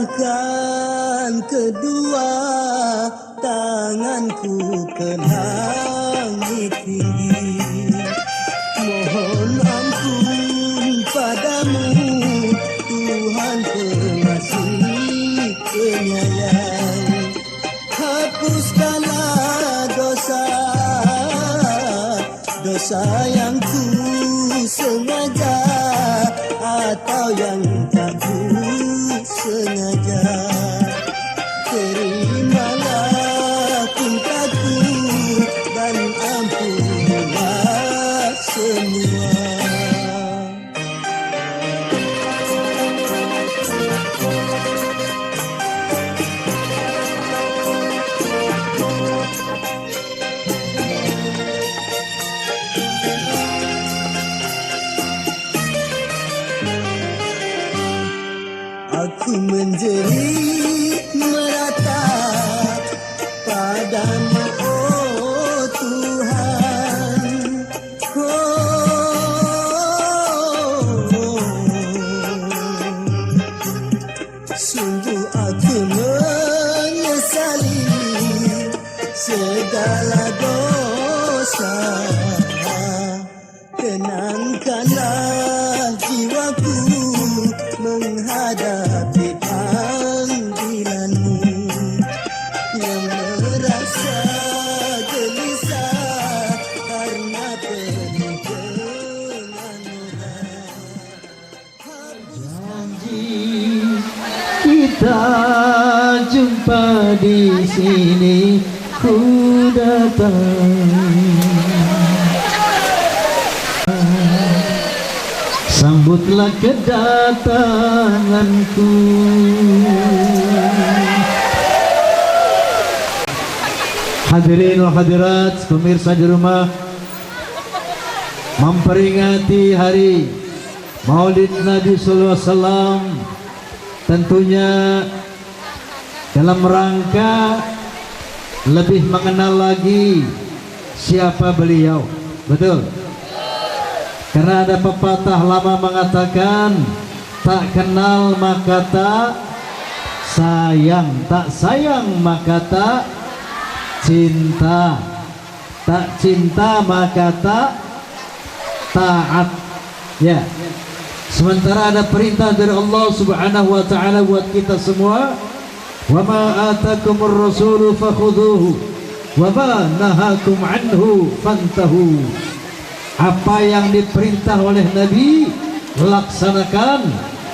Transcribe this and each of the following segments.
Itadahkan kedua tanganku ke langit tinggi, mohon ampun padamu Tuhan pengasih penyayang. Hapuskanlah dosa yang ku sengaja atau yang tak ku sengaja. Terimalah cintaku dan ampunilah semua. Aku menjerit meratap padamu, oh Tuhan. Sungguh aku menyesali segala dosa. Tenangkanlah jiwaku menghadapi panggilanmu, yang merasa gelisah karena penuh dengan noda. Janji kita jumpa di sini, ku datang. Sambutlah kedatanganku. Hadirin wa hadirat, pemirsa di rumah, memperingati hari Maulid Nabi sallallahu alaihi wasallam, tentunya dalam rangka lebih mengenal lagi siapa beliau. Betul? Karena ada pepatah lama mengatakan, tak kenal maka tak sayang, tak sayang maka tak cinta, tak cinta maka tak taat. Ya. Sementara ada perintah dari Allah Subhanahu wa taala buat kita semua, wa ma atakumur rasulu fakhudhuhu wa ma nahakum anhu fantahu. Apa yang diperintah oleh Nabi laksanakan,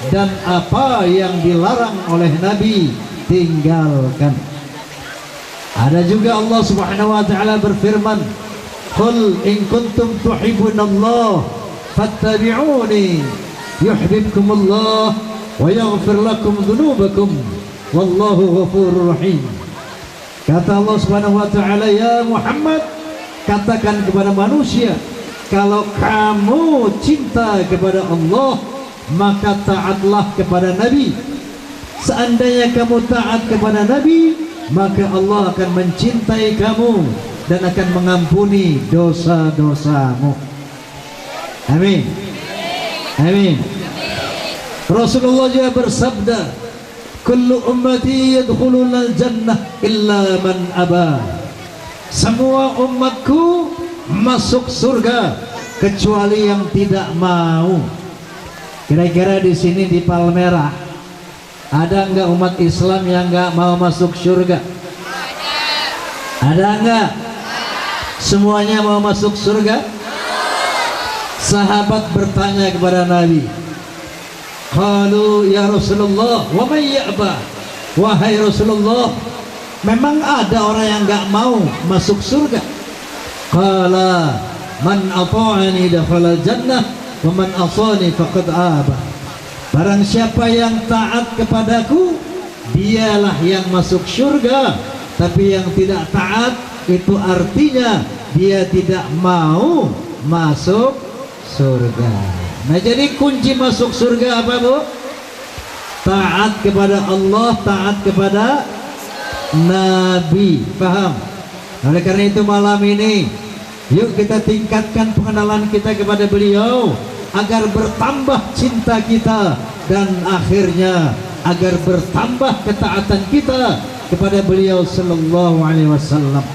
dan apa yang dilarang oleh Nabi tinggalkan. Ada juga Allah Subhanahu wa taala berfirman, "Qul in kuntum tuhibbunallah fattabi'uni yuhibbukumullah wa yaghfir lakum dzunubakum wallahu ghafurur rahim." Kata Allah Subhanahu wa taala, ya Muhammad, katakan kepada manusia, kalau kamu cinta kepada Allah, maka taatlah kepada Nabi. Seandainya kamu taat kepada Nabi, maka Allah akan mencintai kamu dan akan mengampuni dosa-dosamu. Amin. Amin. Rasulullah juga bersabda, kullu ummati yadkhuluna al-jannah illa man aba. Semua umatku masuk surga kecuali yang tidak mau. Kira-kira di sini di Palmerah ada enggak umat Islam yang enggak mau masuk surga? Ada enggak? Semuanya mau masuk surga? Sahabat bertanya kepada Nabi, qalu ya Rasulullah wa may ya'ba. Wahai Rasulullah, memang ada orang yang enggak mau masuk surga? Qala man ata'ani dakhala jannah wa man asani faqad aba. Barang siapa yang taat kepadaku, dialah yang masuk surga. Tapi yang tidak taat, itu artinya dia tidak mau masuk surga. Nah, jadi kunci masuk surga apa, Bu? Taat kepada Allah, taat kepada Nabi. Paham? Oleh karena itu malam ini, yuk kita tingkatkan pengenalan kita kepada beliau agar bertambah cinta kita dan akhirnya agar bertambah ketaatan kita kepada beliau sallallahu alaihi wasallam.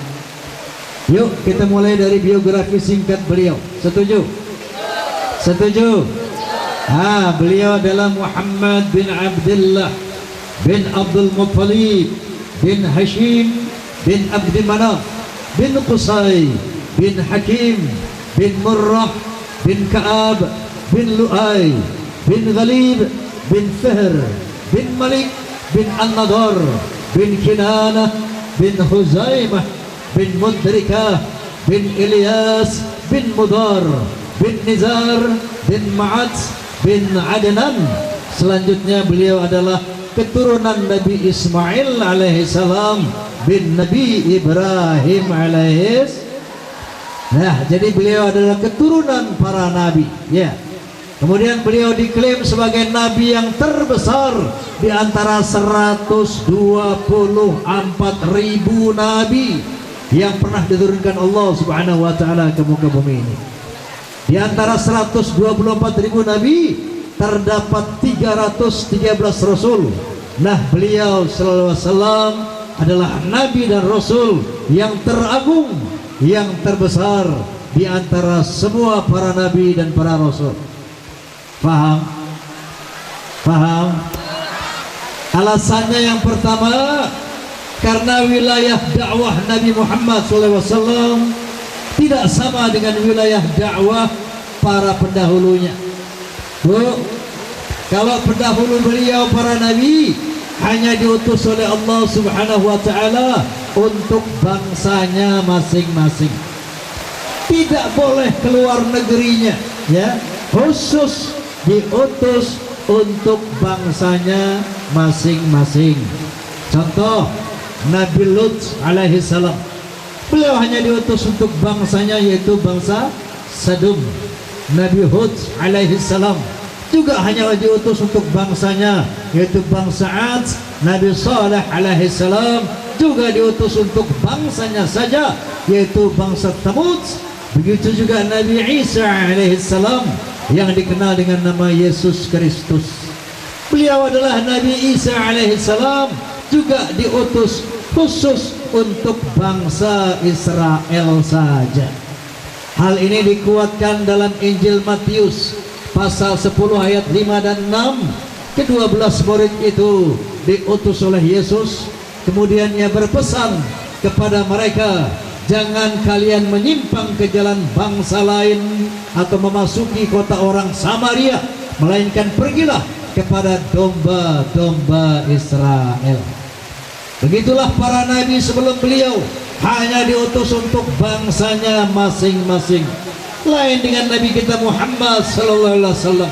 Yuk kita mulai dari biografi singkat beliau. Setuju? Setuju? Beliau adalah Muhammad bin Abdullah bin Abdul Muttalib bin Hashim bin Abdi Manaf bin Qusay bin Hakim bin Murrah bin Ka'ab bin Lu'ay bin Ghalib bin Fihr bin Malik bin An-Nadar bin Kinanah bin Huzaimah bin Mudrikah bin Ilyas bin Mudar bin Nizar bin Ma'ad bin Adnan. Selanjutnya beliau adalah keturunan Nabi Ismail alaihissalam bin Nabi Ibrahim jadi beliau adalah keturunan para nabi, ya. Kemudian beliau diklaim sebagai nabi yang terbesar di antara 124.000 nabi yang pernah diturunkan Allah Subhanahu wa taala ke muka bumi ini. Di antara 124.000 nabi terdapat 313 rasul. Nah, beliau sallallahu alaihi wasallam adalah nabi dan rasul yang teragung, yang terbesar di antara semua para nabi dan para rasul. Paham? Paham? Alasannya yang pertama, karena wilayah dakwah Nabi Muhammad SAW tidak sama dengan wilayah dakwah para pendahulunya. Kalau pendahulu beliau para nabi hanya diutus oleh Allah Subhanahu wa taala untuk bangsanya masing-masing. Tidak boleh keluar negerinya, ya. Khusus diutus untuk bangsanya masing-masing. Contoh Nabi Lut alaihi salam, beliau hanya diutus untuk bangsanya, yaitu bangsa Sadum. Nabi Hud alaihi salam juga hanya diutus untuk bangsanya, yaitu bangsa Ad. Nabi Saleh alaihi salam juga diutus untuk bangsanya saja, yaitu bangsa Thamud. Begitu juga Nabi Isa alaihi salam yang dikenal dengan nama Yesus Kristus. Beliau adalah Nabi Isa alaihi salam, juga diutus khusus untuk bangsa Israel saja. Hal ini dikuatkan dalam Injil Matius pasal 10 ayat 5 dan 6. Ke-12 murid itu diutus oleh Yesus, kemudian ia berpesan kepada mereka, jangan kalian menyimpang ke jalan bangsa lain atau memasuki kota orang Samaria, melainkan pergilah kepada domba-domba Israel. Begitulah para nabi sebelum beliau hanya diutus untuk bangsanya masing-masing. Lain dengan Nabi kita Muhammad sallallahu alaihi wasallam.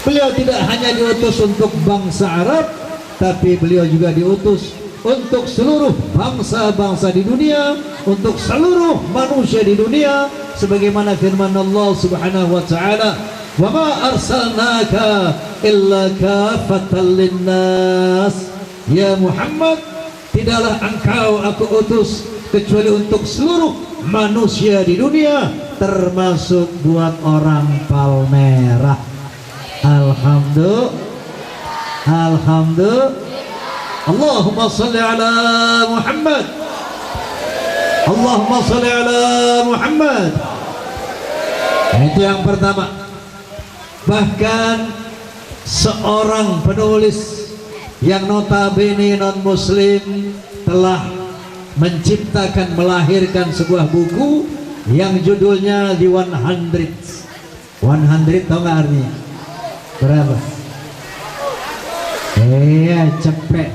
Beliau tidak hanya diutus untuk bangsa Arab, tapi beliau juga diutus untuk seluruh bangsa-bangsa di dunia, untuk seluruh manusia di dunia, sebagaimana firman Allah Subhanahu wa taala, "Wa ma arsalnaka illa kafatan linnas." Ya Muhammad, tidaklah engkau aku utus kecuali untuk seluruh manusia di dunia, termasuk buat orang Palmerah. Alhamdulillah. Alhamdulillah. Allahumma salli ala Muhammad. Allahumma salli ala Muhammad. Itu yang pertama. Bahkan seorang penulis yang notabene non muslim telah menciptakan, melahirkan sebuah buku yang judulnya The 100. 100 tau gak artinya? Berapa? Cepek.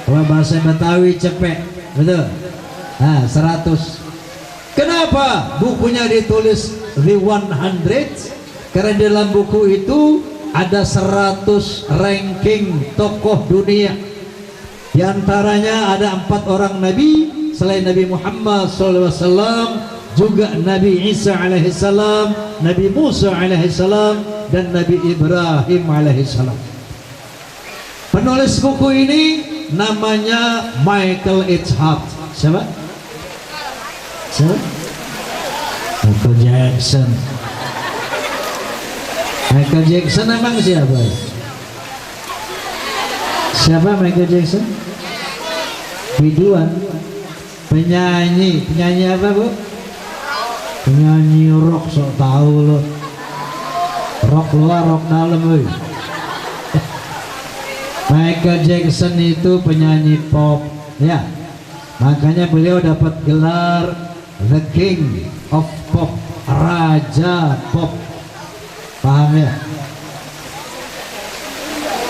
Kalau bahasa Betawi cepek, betul? 100. Kenapa bukunya ditulis The 100? Karena dalam buku itu ada 100 ranking tokoh dunia. Di antaranya ada 4 orang nabi selain Nabi Muhammad SAW, juga Nabi Isa alaihissalam, Nabi Musa alaihissalam, dan Nabi Ibrahim alaihissalam. Penulis buku ini namanya Michael H. Hart. Siapa? Siapa? Michael Jackson. Michael Jackson emang siapa? Siapa Michael Jackson? Biduan. Penyanyi apa bu? Penyanyi rock, sok tahu lo. Rock luar, rock dalam woy. Michael Jackson itu penyanyi pop, ya. Makanya beliau dapat gelar The King of Pop, Raja Pop. Paham ya?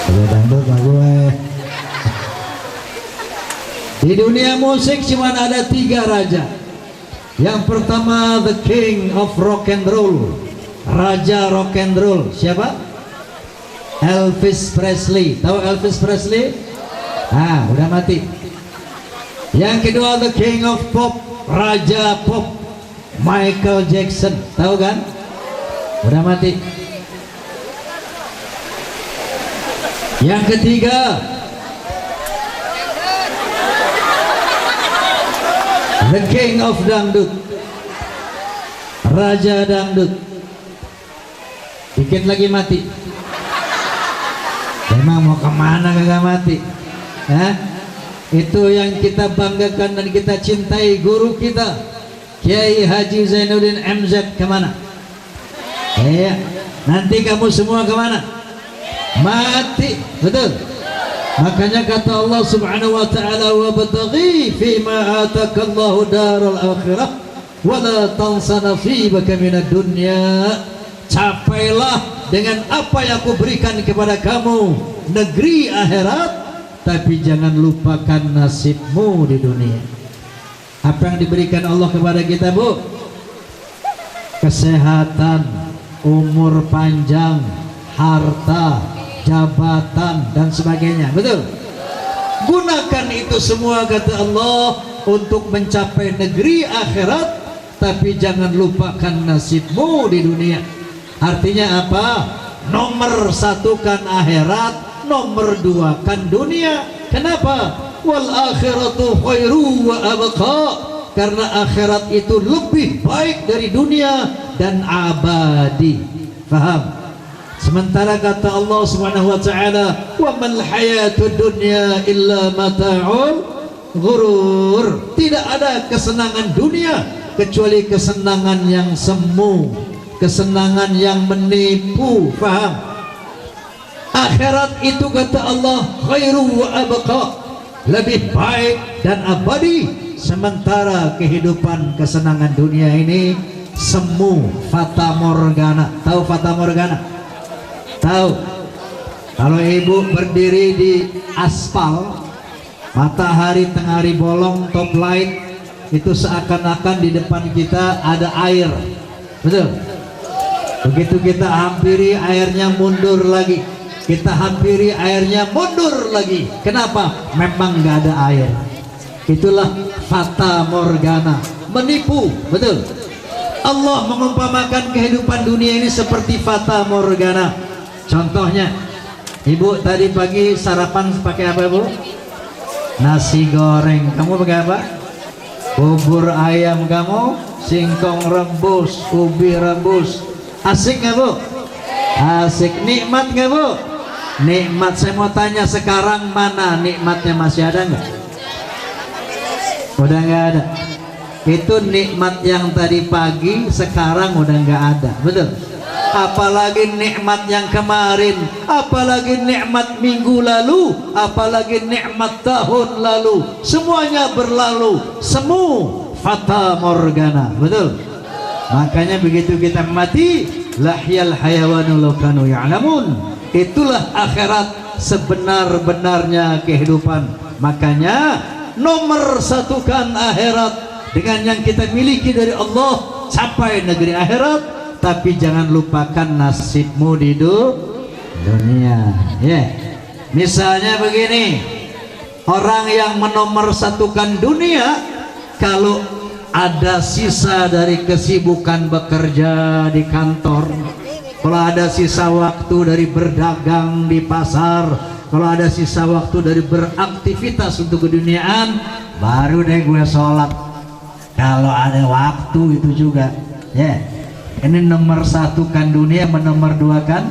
Kalau dangdut mah gue. Di dunia musik cuma ada 3 raja. Yang pertama The King of Rock and Roll, Raja Rock and Roll. Siapa? Elvis Presley. Tahu Elvis Presley? Ah, udah mati. Yang kedua The King of Pop, Raja Pop, Michael Jackson. Tahu kan? Udah mati. Yang ketiga The King of Dangdut, Raja Dangdut. Dikit lagi mati. Memang mau kemana kagak mati? Itu yang kita banggakan dan kita cintai, guru kita Kiai Haji Zainuddin MZ. Kemana? Nanti kamu semua kemana? Mati, betul. Makanya kata Allah subhanahu wa ta'ala, wa bataghi fima atakallahu daral akhirah wa la tansa nasibaka minad dunya. Capailah dengan apa yang aku berikan kepada kamu, negeri akhirat, tapi jangan lupakan nasibmu di dunia. Apa yang diberikan Allah kepada kita, bu? Kesehatan, umur panjang, harta, jabatan dan sebagainya, betul? Gunakan itu semua kata Allah untuk mencapai negeri akhirat, tapi jangan lupakan nasibmu di dunia. Artinya apa? Nomor 1 kan akhirat, nomor 2 kan dunia. Kenapa? Wal akhiratu khairu wa abqa. Karena akhirat itu lebih baik dari dunia dan abadi. Faham? Sementara kata Allah Subhanahu wa taala, "Wa mal hayatud dunya illa mata'ul ghurur." Tidak ada kesenangan dunia kecuali kesenangan yang semu, kesenangan yang menipu. Faham? Akhirat itu kata Allah khairu wa abqa, lebih baik dan abadi. Sementara kehidupan kesenangan dunia ini semu, fata morgana. Tahu fata morgana? Tahu? Kalau ibu berdiri di aspal, matahari tengah hari bolong, top light, itu seakan-akan di depan kita ada air, betul? Begitu kita hampiri, airnya mundur lagi. Kita hampiri, airnya mundur lagi. Kenapa? Memang nggak ada air. Itulah fata morgana, menipu, betul? Allah mengumpamakan kehidupan dunia ini seperti fata morgana. Contohnya, ibu tadi pagi sarapan pakai apa, bu? Nasi goreng. Kamu pakai apa? Bubur ayam kamu, singkong rebus, ubi rebus. Asik nggak, bu? Asik. Nikmat nggak, bu? Nikmat. Saya mau tanya, sekarang mana nikmatnya? Masih ada nggak? Udah nggak ada. Itu nikmat yang tadi pagi, sekarang udah nggak ada, betul? Apalagi nikmat yang kemarin, apalagi nikmat minggu lalu, apalagi nikmat tahun lalu, semuanya berlalu, semu, fata morgana, betul? Makanya begitu kita mati, lahyal hayawanu law kanu ya'lamun. Itulah akhirat sebenar-benarnya kehidupan. Makanya nomor 1 kan akhirat dengan yang kita miliki dari Allah, capai negeri akhirat. Tapi jangan lupakan nasibmu di dunia. Misalnya begini, orang yang menomorsatukan dunia, kalau ada sisa dari kesibukan bekerja di kantor, kalau ada sisa waktu dari berdagang di pasar, kalau ada sisa waktu dari beraktivitas untuk keduniaan, baru deh gue sholat. Kalau ada waktu itu juga, ini nomor 1 kan dunia, menomor 2 kan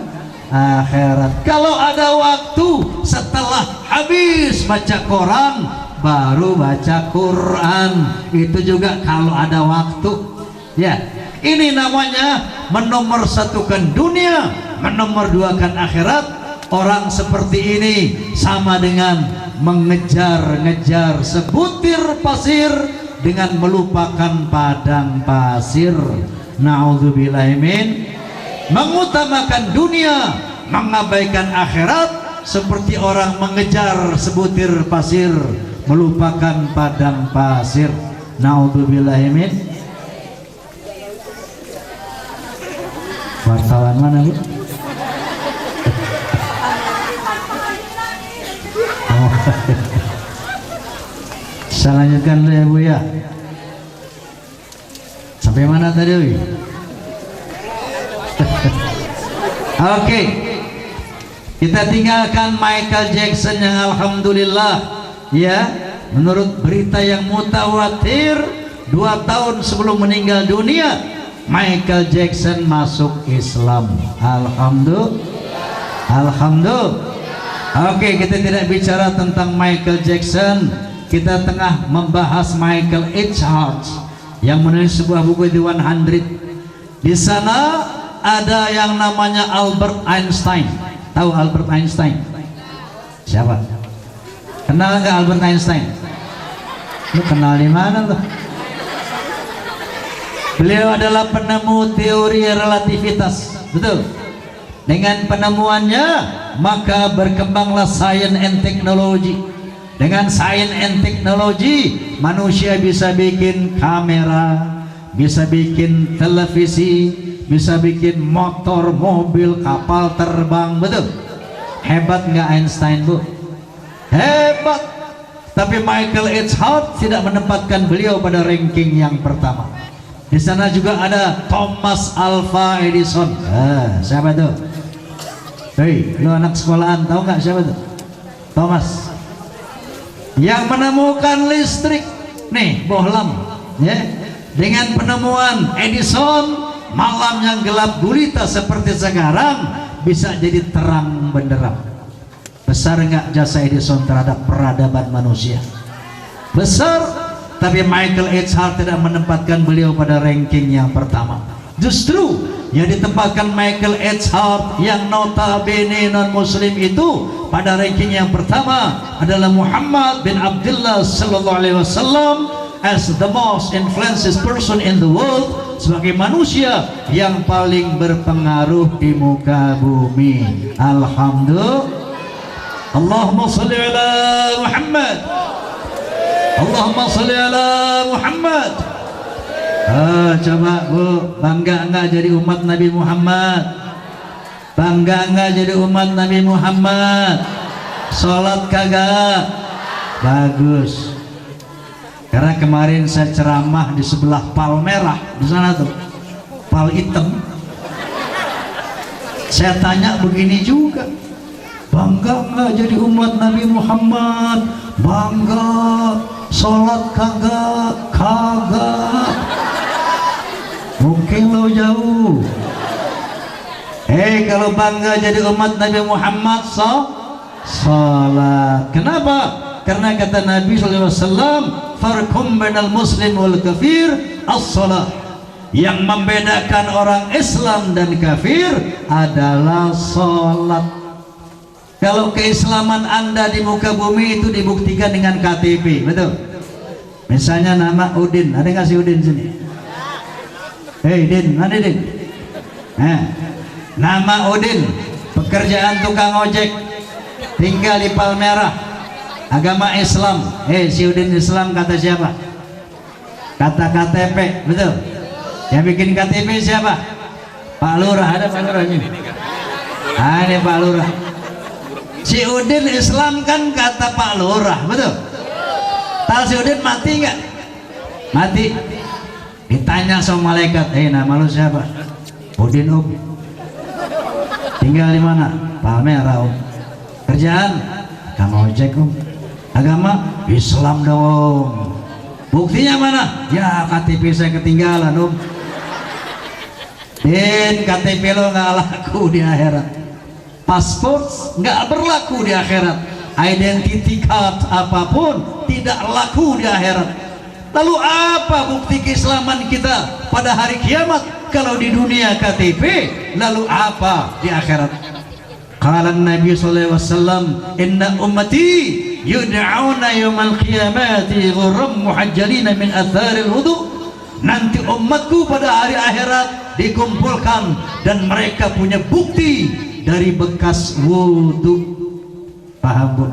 akhirat. Kalau ada waktu setelah habis baca koran baru baca Quran. Itu juga kalau ada waktu. Ya, ini namanya menomorsatukan dunia, menomorduakan akhirat. Orang seperti ini sama dengan mengejar-ngejar sebutir pasir dengan melupakan padang pasir. Na'udzubillahi min. Mengutamakan dunia, mengabaikan akhirat, seperti orang mengejar sebutir pasir melupakan padang pasir. Na'udzubillahi min. Wartawan mana Bu? Oh. Saya lanjutkan dulu ya Bu ya. Sampai mana tadi? Oke, kita tinggalkan Michael Jackson yang alhamdulillah ya, menurut berita yang mutawatir 2 tahun sebelum meninggal dunia Michael Jackson masuk Islam. Alhamdulillah. Alhamdulillah. Oke, kita tidak bicara tentang Michael Jackson, kita tengah membahas Michael H. Hart yang menulis sebuah buku The 100. Di sana ada yang namanya Albert Einstein. Tahu Albert Einstein? Siapa? Kenal nggak Albert Einstein? Lu kenal di mana lu? Beliau adalah penemu teori relativitas, betul. Dengan penemuannya maka berkembanglah science and technology. Dengan science and technology manusia bisa bikin kamera, bisa bikin televisi, bisa bikin motor, mobil, kapal terbang, betul. Hebat nggak Einstein Bu? Hebat. Tapi Michael H. Hart tidak menempatkan beliau pada ranking yang pertama. Di sana juga ada Thomas Alva Edison. Siapa tuh? Hei, lu anak sekolahan tahu nggak siapa tuh? Thomas. Yang menemukan listrik. Nih, bohlam, ya. Dengan penemuan Edison, malam yang gelap gulita seperti sekarang bisa jadi terang benderang. Besar nggak jasa Edison terhadap peradaban manusia? Besar. Tapi Michael H. Hart tidak menempatkan beliau pada ranking yang pertama. Justru yang ditempatkan Michael H. Hart yang notabene non muslim itu pada ranking yang pertama adalah Muhammad bin Abdullah sallallahu alaihi wasallam as the most influential person in the world, sebagai manusia yang paling berpengaruh di muka bumi. Alhamdulillah. Allahumma shalli ala Muhammad. Allahumma shalli ala Muhammad. Coba Bu, bangga enggak jadi umat Nabi Muhammad? Bangga enggak jadi umat Nabi Muhammad? Sholat kagak? Bagus. Karena kemarin saya ceramah di sebelah pal merah, di sana tuh pal hitam. Saya tanya begini juga, bangga enggak jadi umat Nabi Muhammad? Bangga. Sholat kagak? Kagak. Mungkin lo jauh. Kalau bangga jadi umat Nabi Muhammad, sholat. Kenapa? Karena kata Nabi SAW, farqum bainal muslim wal kafir as-sholat. Yang membedakan orang Islam dan kafir adalah sholat. Kalau keislaman Anda di muka bumi itu dibuktikan dengan KTP, betul? Misalnya nama Udin, ada nggak si Udin sini? Hei Din, mana Din? Nama Udin, pekerjaan tukang ojek, tinggal di Palmerah, agama Islam. Si Udin Islam kata siapa? Kata KTP, betul? Yang bikin KTP siapa? Pak Lurah, ada Pak Lurah ini? Ada Pak Lurah. Si Udin Islam kan kata Pak Lurah, betul? Tahu si Udin mati nggak? Mati. Ditanya sama malaikat, nama lu siapa? Udin Om. Tinggal di mana? Palmerah Om. Kerjaan? Kang ojek Om. Agama? Islam dong. Buktinya mana? Ya KTP saya ketinggalan Om. Din, KTP lo nggak laku di akhirat. Paspor nggak berlaku di akhirat. identity card apapun tidak laku di akhirat. Lalu apa bukti keislaman kita pada hari kiamat kalau di dunia KTP? Lalu apa di akhirat? Qala Nabi sallallahu alaihi wasallam, inna ummati yud'auna yawmal qiyamati ghurram muhajjalina min atharil wudu. Nanti umatku pada hari akhirat dikumpulkan dan mereka punya bukti dari bekas wudu. Paham bu?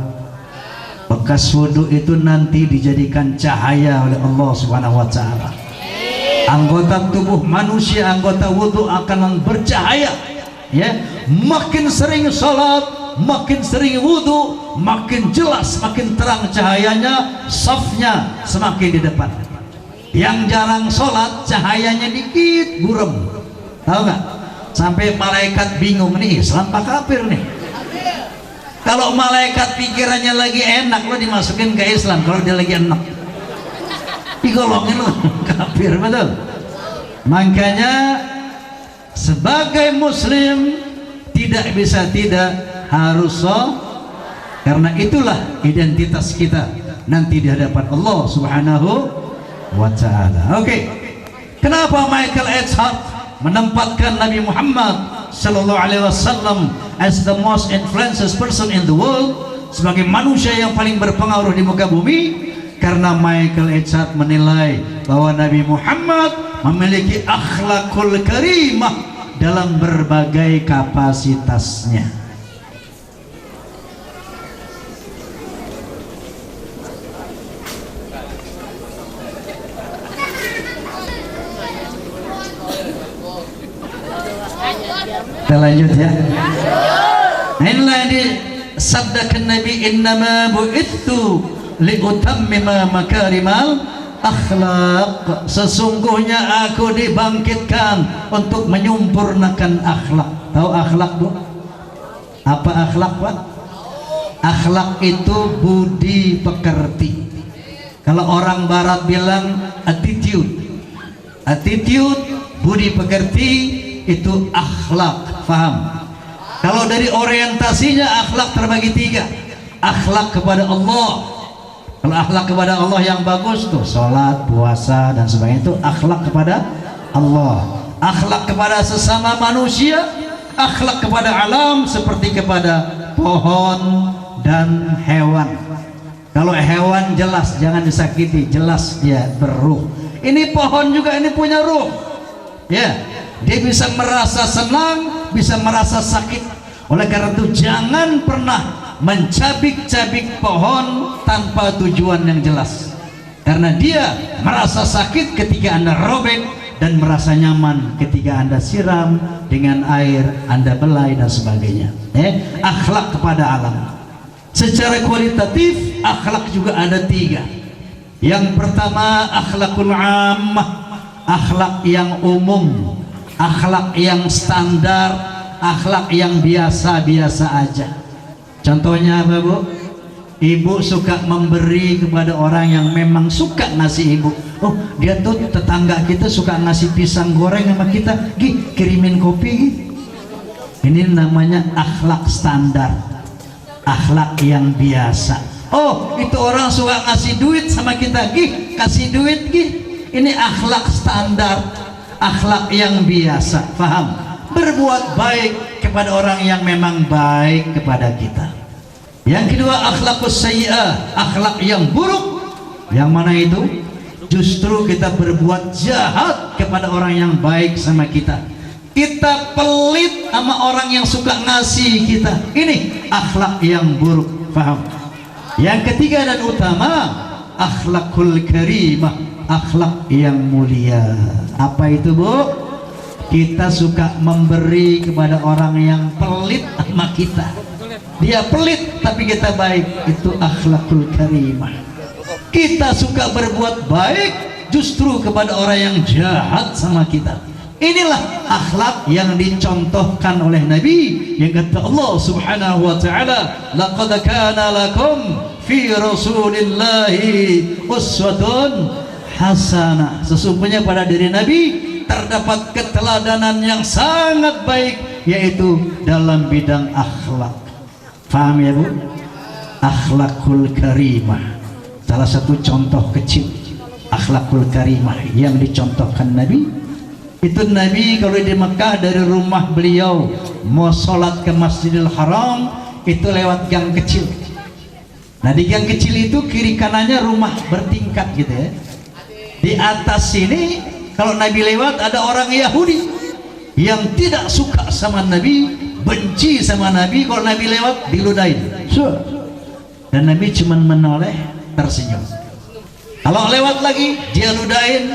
Bekas wudu itu nanti dijadikan cahaya oleh Allah Subhanahu wa taala. Anggota tubuh manusia, anggota wudu akan bercahaya. Ya, makin sering sholat, makin sering wudu, makin jelas, makin terang cahayanya, safnya semakin di depan. Yang jarang sholat, cahayanya dikit, buram. Tahu nggak? Sampai malaikat bingung, nih Islam apa kafir nih? Kalau malaikat pikirannya lagi enak, lo dimasukin ke Islam. Kalau dia lagi enak, digolongin lo kafir, betul. Makanya sebagai muslim tidak bisa tidak harus karena itulah identitas kita nanti di hadapan Allah Subhanahu wa taala. Oke. Kenapa Michael H. Hart menempatkan Nabi Muhammad sallallahu alaihi wasallam as the most influential person in the world, sebagai manusia yang paling berpengaruh di muka bumi? Karena Michael H. Hart menilai bahwa Nabi Muhammad memiliki akhlakul karimah dalam berbagai kapasitasnya. Kita lanjut ya. Inilah disabdakan Nabi, innama bu'ittu liutammima makarimal akhlak. Sesungguhnya aku dibangkitkan untuk menyempurnakan akhlak. Tahu akhlak bu? Apa akhlak pak? Akhlak itu budi pekerti. Kalau orang barat bilang attitude. Attitude, budi pekerti, itu akhlak. Faham? Kalau dari orientasinya akhlak terbagi tiga. Akhlak kepada Allah. Kalau akhlak kepada Allah yang bagus tuh sholat, puasa dan sebagainya, itu akhlak kepada Allah. Akhlak kepada sesama manusia, akhlak kepada alam seperti kepada pohon dan hewan. Kalau hewan jelas jangan disakiti, jelas dia berruh. Ini pohon juga ini punya ruh. Ya, dia bisa merasa senang, bisa merasa sakit. Oleh karena itu jangan pernah mencabik-cabik pohon tanpa tujuan yang jelas, karena dia merasa sakit ketika Anda robek dan merasa nyaman ketika Anda siram dengan air, Anda belai dan sebagainya. Akhlak kepada alam. Secara kualitatif akhlak juga ada tiga. Yang pertama akhlakul ammah, akhlak yang umum, akhlak yang standar, akhlak yang biasa-biasa aja. Contohnya apa bu? Ibu suka memberi kepada orang yang memang suka ngasih ibu. Oh dia tuh tetangga kita suka ngasih pisang goreng sama kita, Gi kirimin kopi Gi. Ini namanya akhlak standar, akhlak yang biasa. Oh itu orang suka ngasih duit sama kita, Gi kasih duit Gi. Ini akhlak standar, akhlak yang biasa. Paham? Berbuat baik kepada orang yang memang baik kepada kita. Yang kedua akhlakus sayyi'ah, akhlak yang buruk. Yang mana itu? Justru kita berbuat jahat kepada orang yang baik sama kita. Kita pelit sama orang yang suka ngasih kita. Ini akhlak yang buruk. Paham? Yang ketiga dan utama akhlakul karimah, akhlak yang mulia. Apa itu bu? Kita suka memberi kepada orang yang pelit sama kita. Dia pelit tapi kita baik, itu akhlakul karimah. Kita suka berbuat baik justru kepada orang yang jahat sama kita. Inilah akhlak yang dicontohkan oleh Nabi, yang kata Allah Subhanahu wa taala, laqad kana lakum fi rasulillahi uswatun hasanah. Sesungguhnya pada diri Nabi terdapat keteladanan yang sangat baik, yaitu dalam bidang akhlak. Paham ya bu? akhlakul karimah. Salah satu contoh kecil akhlakul karimah yang dicontohkan Nabi itu, Nabi kalau di Mekah dari rumah beliau mau sholat ke Masjidil Haram itu lewat gang kecil. Nah di gang kecil itu kiri kanannya rumah bertingkat gitu ya. Di atas sini kalau Nabi lewat ada orang Yahudi yang tidak suka sama Nabi, benci sama Nabi, kalau Nabi lewat diludahin. Dan Nabi cuma menoleh tersenyum. Kalau lewat lagi dia ludahin,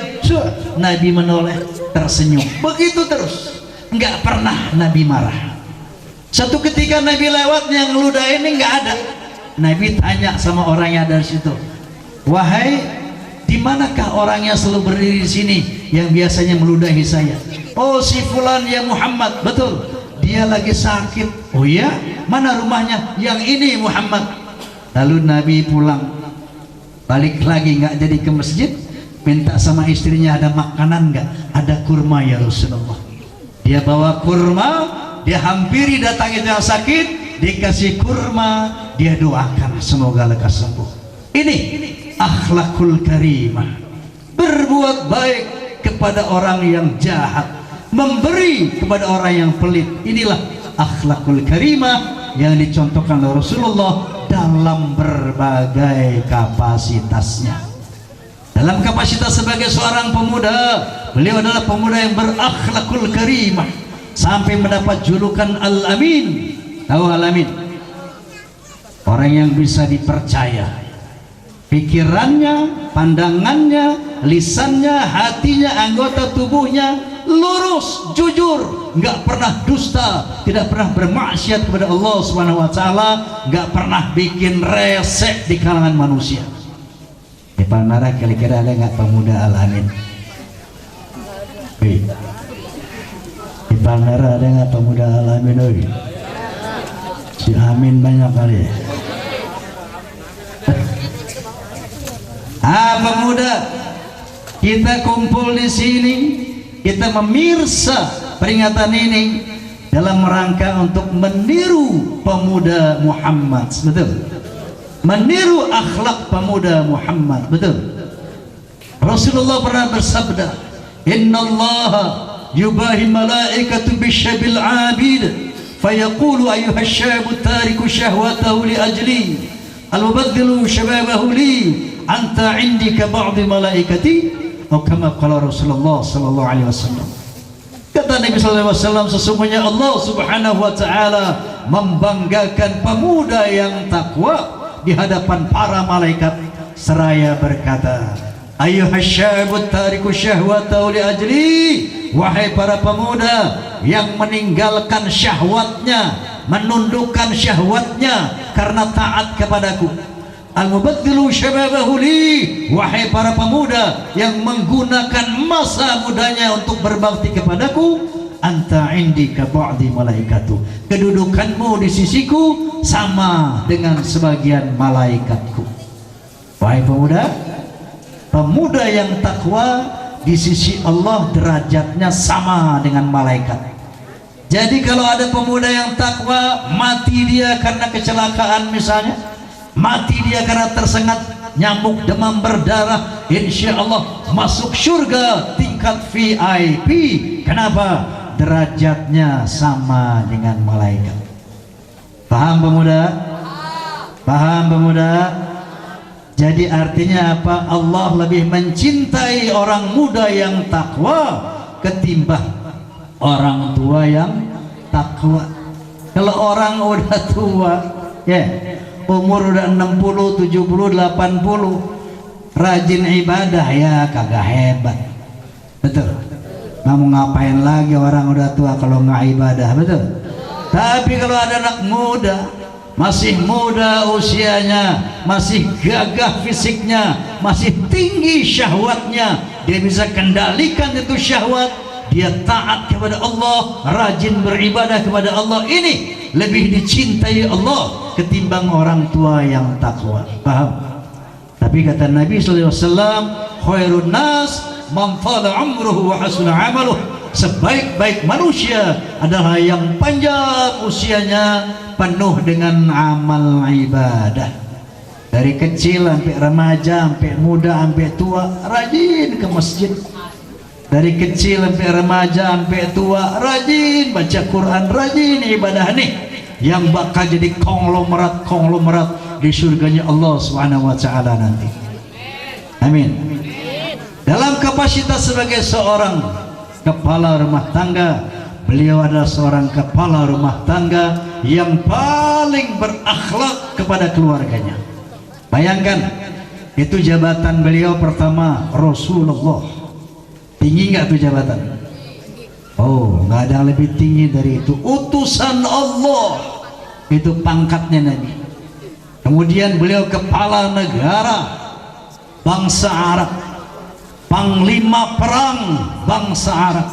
Nabi menoleh tersenyum. Begitu terus, nggak pernah Nabi marah. Satu ketika Nabi lewat yang ludahin ini nggak ada. Nabi tanya sama orangnya dari situ, wahai, di manakah orangnya selalu berdiri di sini yang biasanya meludahi saya? Oh si fulan ya Muhammad. Betul, dia lagi sakit. Oh iya, mana rumahnya? Yang ini Muhammad. Lalu Nabi pulang, balik lagi nggak jadi ke masjid, minta sama istrinya ada makanan nggak? Ada kurma ya Rasulullah. Dia bawa kurma, dia hampiri datang itu yang sakit, dikasih kurma, dia doakan semoga lekas sembuh. Ini akhlakul karimah, berbuat baik kepada orang yang jahat, memberi kepada orang yang pelit. Inilah akhlakul karimah yang dicontohkan oleh Rasulullah dalam berbagai kapasitasnya. Dalam kapasitas sebagai seorang pemuda, beliau adalah pemuda yang berakhlakul karimah sampai mendapat julukan Al-Amin. Tahu Al-Amin? Orang yang bisa dipercaya, pikirannya, pandangannya, lisannya, hatinya, anggota tubuhnya lurus, jujur, nggak pernah dusta, tidak pernah bermaksiat kepada Allah Subhanahu wa taala, nggak pernah bikin resek di kalangan manusia. Di Palmara kira-kira ada nggak pemuda Al-Amin? Di Palmara ada nggak pemuda Al-Amin? Si Amin banyak kali ya. Pemuda, kita kumpul di sini, kita memirsa peringatan ini dalam rangka untuk meniru pemuda Muhammad. Betul, meniru akhlak pemuda Muhammad. Betul. Rasulullah pernah bersabda, innallaha yubahi malaikatu bisyabil abid fayaqulu ayyuha syabu tariku syahwatahu li ajli al-mubaddilu syababahu li anta indika ba'di malaikati, atau kama qala Rasulullah sallallahu alaihi wasallam. Kata Nabi sallallahu alaihi wasallam, sesungguhnya Allah Subhanahu wa taala membanggakan pemuda yang takwa di hadapan para malaikat seraya berkata, ayyuhasyabut tariku syahwatahu li ajli, wahai para pemuda yang meninggalkan syahwatnya, menundukkan syahwatnya karena taat kepadaku. Al-mubaddilu syababahu li, wahai para pemuda yang menggunakan masa mudanya untuk berbakti kepadaku. Anta indika ba'di malaikatu, kedudukanmu di sisiku sama dengan sebagian malaikatku. Wahai pemuda, pemuda yang takwa di sisi Allah derajatnya sama dengan malaikat. Jadi kalau ada pemuda yang takwa, mati dia karena kecelakaan misalnya, mati dia karena tersengat nyamuk demam berdarah, insya Allah masuk surga tingkat VIP. Kenapa? Derajatnya sama dengan malaikat. Paham pemuda? Paham pemuda? Jadi artinya apa? Allah lebih mencintai orang muda yang takwa ketimbang orang tua yang takwa. Kalau orang udah tua, ya, umur udah 60, 70, 80, rajin ibadah, ya kagak hebat. Betul. Mau ngapain lagi orang udah tua kalau nggak ibadah? Betul. Tapi kalau ada anak muda, masih muda usianya, masih gagah fisiknya, masih tinggi syahwatnya, dia bisa kendalikan itu syahwat, dia taat kepada Allah, rajin beribadah kepada Allah, ini lebih dicintai Allah ketimbang orang tua yang takwa. Paham? Tapi kata Nabi sallallahu alaihi wasallam, khairun nas man tala umruhu wa hasuna amaluh, sebaik-baik manusia adalah yang panjang usianya penuh dengan amal ibadah. Dari kecil sampai remaja, sampai muda, sampai tua, rajin ke masjid. Dari kecil sampai remaja, sampai tua, rajin baca Quran, rajin ibadah nih, yang bakal jadi konglomerat di surganya Allah Subhanahu wa taala nanti. Amin. Dalam kapasitas sebagai seorang kepala rumah tangga, beliau adalah seorang kepala rumah tangga yang paling berakhlak kepada keluarganya. Bayangkan, itu jabatan beliau pertama, Rasulullah. Tinggi nggak tuh jabatan? Oh, nggak ada yang lebih tinggi dari itu. Utusan Allah, itu pangkatnya Nabi. Kemudian beliau kepala negara bangsa Arab, panglima perang bangsa Arab.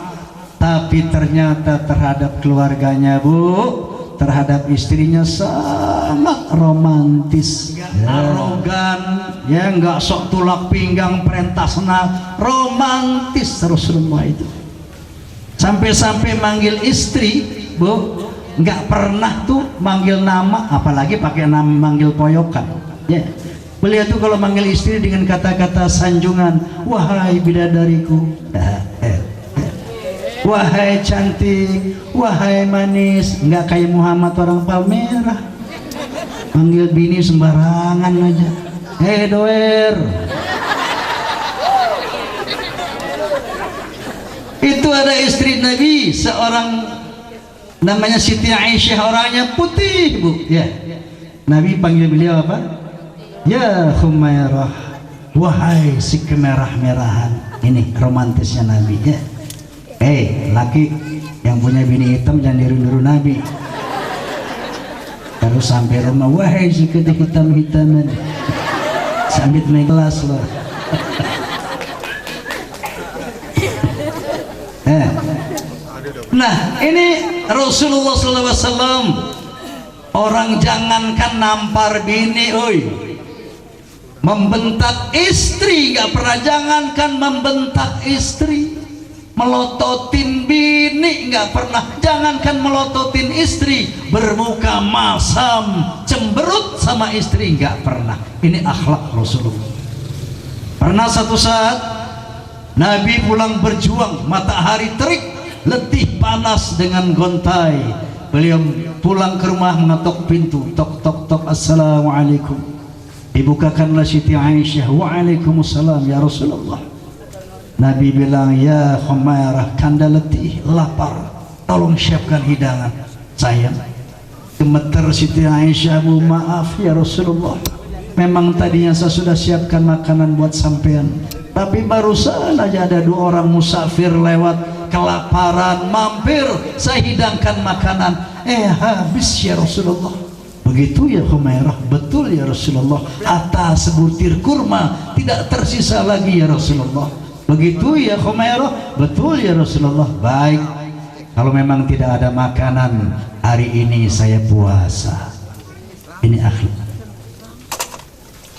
Tapi ternyata terhadap keluarganya, Bu, terhadap istrinya sangat romantis, arogan, ya nggak sok tulak pinggang perintah senang, romantis Rasulullah itu. Sampai-sampai manggil istri, Bu, nggak pernah tuh manggil nama, apalagi pakai nama manggil poyokan. Ya, beliau tuh kalau manggil istri dengan kata-kata sanjungan, wahai bidadariku, wahai cantik, wahai manis. Nggak kayak Muhammad orang Palmerah, manggil bini sembarangan aja. Hei doer. Itu ada istri Nabi, seorang namanya Siti Aisyah, orangnya putih, Bu. Ya, Nabi panggil beliau apa? Ya Humairah, wahai si kemerah-merahan. Ini romantisnya Nabi, ya. Laki yang punya bini hitam jangan niru-niru Nabi. Kalau sampai rumah, wahai si kedai hitam-hitaman, sambit naik kelas loh. Nah, ini Rasulullah SAW. Orang jangankan nampar bini, oi, membentak istri nggak pernah. Jangankan membentak istri, melototin bini nggak pernah. Jangankan melototin istri, bermuka masam cemberut sama istri nggak pernah. Ini akhlak Rasulullah. Pernah satu saat Nabi pulang berjuang, matahari terik, letih panas dengan gontai. Beliau pulang ke rumah, mengetok pintu, tok tok tok, assalamualaikum. Dibukakanlah Siti Aisyah, waalaikumsalam ya Rasulullah. Nabi bilang, ya Humairah, kanda letih, lapar, tolong siapkan hidangan. Sayang, gemeter Siti Aisyah, Bu, maaf ya Rasulullah, memang tadinya saya sudah siapkan makanan buat sampean, tapi barusan aja ada 2 orang musafir lewat, kelaparan, mampir, saya hidangkan makanan, habis ya Rasulullah. Begitu ya Humairah, betul ya Rasulullah, hatta sebutir kurma tidak tersisa lagi ya Rasulullah. Begitu ya Humairah, betul ya Rasulullah. Baik, kalau memang tidak ada makanan, hari ini saya puasa. Ini akhlak.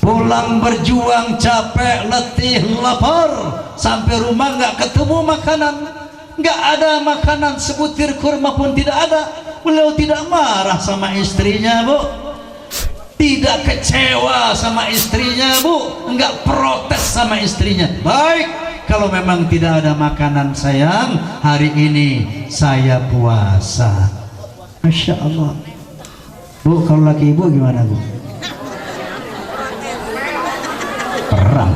Pulang berjuang, capek, letih, lapar, sampai rumah nggak ketemu makanan, nggak ada makanan, sebutir kurma pun tidak ada. Beliau tidak marah sama istrinya, Bu, tidak kecewa sama istrinya, Bu, nggak protes sama istrinya. Baik, kalau memang tidak ada makanan sayang, hari ini saya puasa. Masya Allah. Bu, kalau laki ibu gimana, Bu? Perang.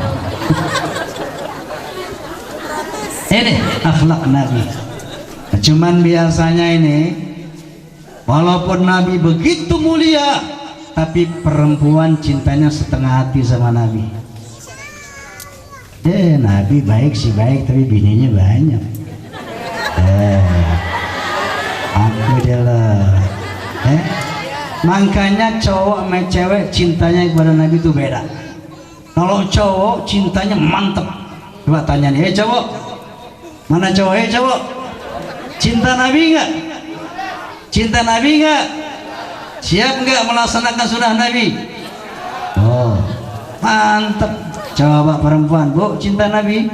Ini akhlak Nabi. Cuman biasanya ini, walaupun Nabi begitu mulia, tapi perempuan cintanya setengah hati sama Nabi. Nabi baik sih baik, tapi bininya banyak. Aku dia lah. Makanya cowok sama cewek cintanya kepada Nabi itu beda. Kalau cowok cintanya mantep. Coba tanya nih, cowok, mana cowok? Cowok, cinta Nabi nggak? Cinta Nabi nggak? Siap nggak melaksanakan sunnah Nabi? Oh, mantep. Coba perempuan, Bu, cinta Nabi?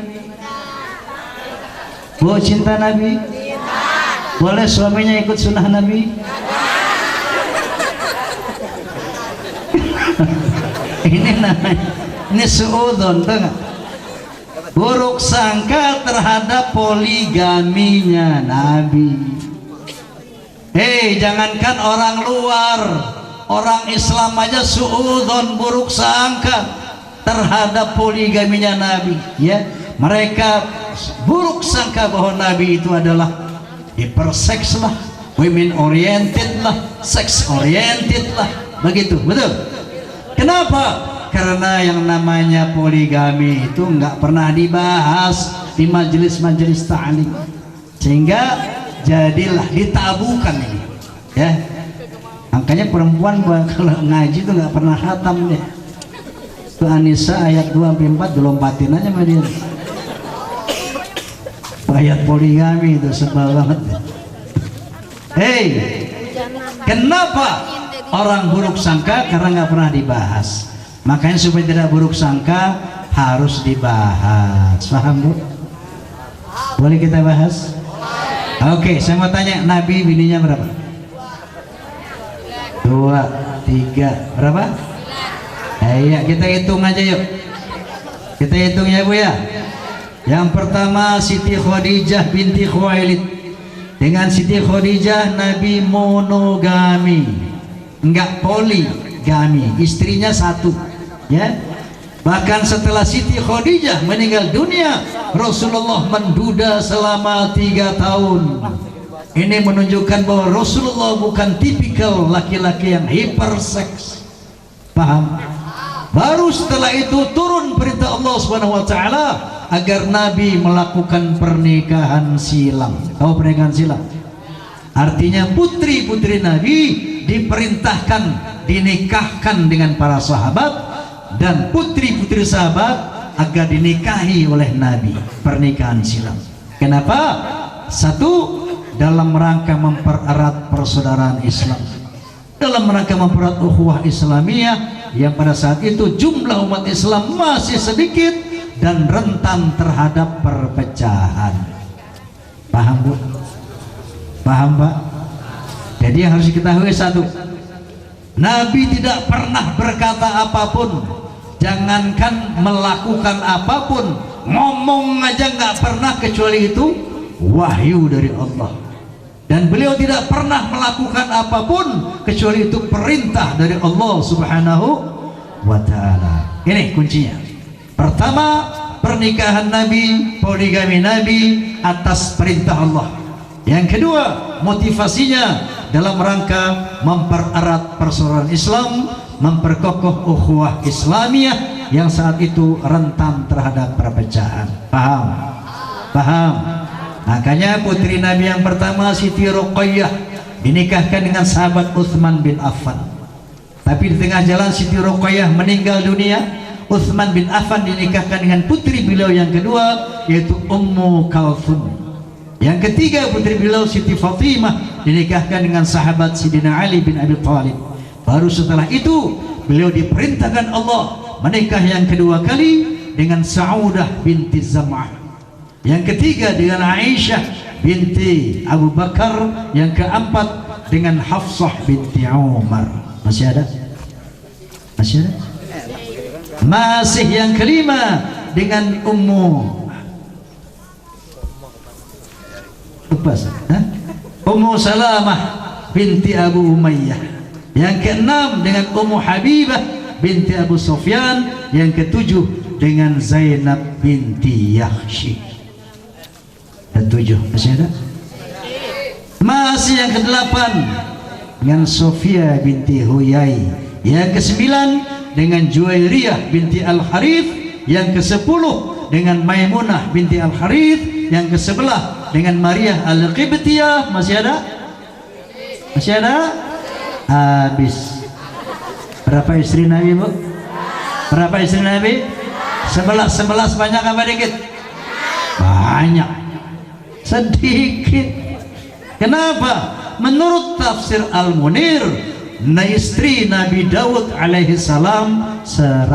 Bu, cinta Nabi? Boleh suaminya ikut sunnah Nabi? Ini namanya, ini suudon, tuh nggak? Buruk sangka terhadap poligaminya Nabi. Hei, jangankan orang luar, orang Islam aja suudon, buruk sangka terhadap poligaminya Nabi. Ya, mereka buruk sangka bahwa Nabi itu adalah hyperseks lah, women oriented lah, sex oriented lah, begitu, betul? Kenapa? Karena yang namanya poligami itu nggak pernah dibahas di majelis-majelis ta'lim, sehingga jadilah ditabukan ini, ya. Makanya perempuan kalau ngaji itu nggak pernah khatam deh. Itu An-Nisa ayat 2-4 dilompatin aja sama dia. Ayat poligami itu sebel banget. Hei, kenapa orang buruk sangka? Karena nggak pernah dibahas. Makanya supaya tidak buruk sangka harus dibahas. Paham, Bu? Boleh kita bahas? Oke, saya mau tanya, Nabi bininya berapa? 2, 3, berapa? Iya, kita hitung aja yuk. Kita hitung ya, Bu ya. Yang pertama Siti Khadijah binti Khuwailid. Dengan Siti Khadijah Nabi monogami, enggak poligami, istrinya 1. Ya, bahkan setelah Siti Khadijah meninggal dunia, Rasulullah menduda selama 3 tahun. Ini menunjukkan bahwa Rasulullah bukan tipikal laki-laki yang hyperseks. Paham? Baru setelah itu turun perintah Allah SWT agar Nabi melakukan pernikahan silang. Tahu pernikahan silang? Artinya putri-putri Nabi diperintahkan dinikahkan dengan para sahabat, dan putri-putri sahabat agar dinikahi oleh Nabi. Pernikahan silang. Kenapa? 1, dalam rangka mempererat persaudaraan Islam, dalam rangka mempererat ukhuwah Islamiyah yang pada saat itu jumlah umat Islam masih sedikit dan rentan terhadap perpecahan. Paham, Bu? Paham, Pak? Jadi yang harus diketahui 1, Nabi tidak pernah berkata apapun, jangankan melakukan apapun, ngomong aja nggak pernah, kecuali itu wahyu dari Allah. Dan beliau tidak pernah melakukan apapun kecuali itu perintah dari Allah Subhanahu wa ta'ala. Ini kuncinya. Pertama, pernikahan Nabi, poligami Nabi atas perintah Allah. Yang kedua, motivasinya dalam rangka mempererat persaudaraan Islam, memperkokoh ukhuwah Islamiyah yang saat itu rentan terhadap perpecahan. Paham? Paham? Makanya putri Nabi yang pertama Siti Ruqayyah dinikahkan dengan sahabat Utsman bin Affan. Tapi di tengah jalan Siti Ruqayyah meninggal dunia. Utsman bin Affan dinikahkan dengan putri beliau yang kedua, yaitu Ummu Kalthum. Yang ketiga putri beliau Siti Fatimah dinikahkan dengan sahabat Sidina Ali bin Abi Thalib. Baru setelah itu beliau diperintahkan Allah menikah yang kedua kali dengan Saudah binti Zam'ah. Yang ketiga dengan Aisyah binti Abu Bakar. Yang keempat dengan Hafsah binti Umar. Masih ada? Masih ada? Masih yang kelima dengan Ummu Salamah binti Abu Umayyah. Yang keenam dengan Ummu Habibah binti Abu Sufyan. Yang ketujuh dengan Zainab binti Yakhshi. Dan 7, masih ada? Masih yang ke-8 dengan Sofia binti Huyai. Yang ke-9 dengan Juwairiyah binti Al-Harith. Yang ke-10 dengan Maimunah binti Al-Harith. Yang ke-11 dengan Maria Al-Qibtiyah. Masih ada? Masih ada? Habis. Berapa istri Nabi, Bu? Berapa istri Nabi? 11 banyak apa dikit? Banyak. Sedikit. Kenapa? Menurut tafsir Al-Munir, istri Nabi Daud alaihi salam 100.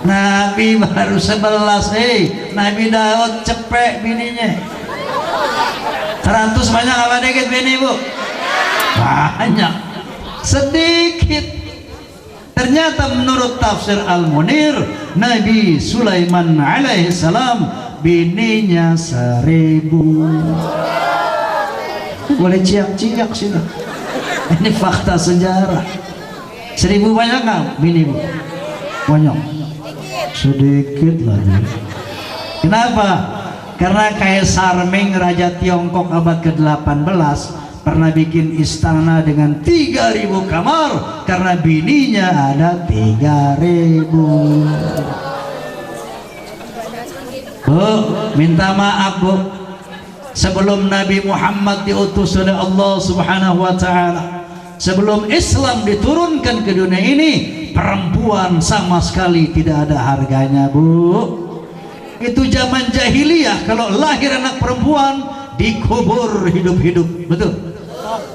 Nabi baru 11. Nabi Daud cepek bininya. 100 banyak apa dikit bini, Bu? Banyak. sedikit. Ternyata menurut tafsir Al-Munir, Nabi Sulaiman alaihissalam bininya 1000. Boleh ciak-ciak sini. Ini fakta sejarah. 1000 banyak nggak bini bu? Banyak. Sedikit lagi. Kenapa? Karena Kaisar Ming Raja Tiongkok abad ke-18 pernah bikin istana dengan 3000 kamar karena bininya ada 3000. Bu, minta maaf bu, sebelum Nabi Muhammad diutus oleh Allah Subhanahu wa Ta'ala, sebelum Islam diturunkan ke dunia ini, perempuan sama sekali tidak ada harganya bu. Itu zaman jahiliyah, kalau lahir anak perempuan dikubur hidup-hidup, betul?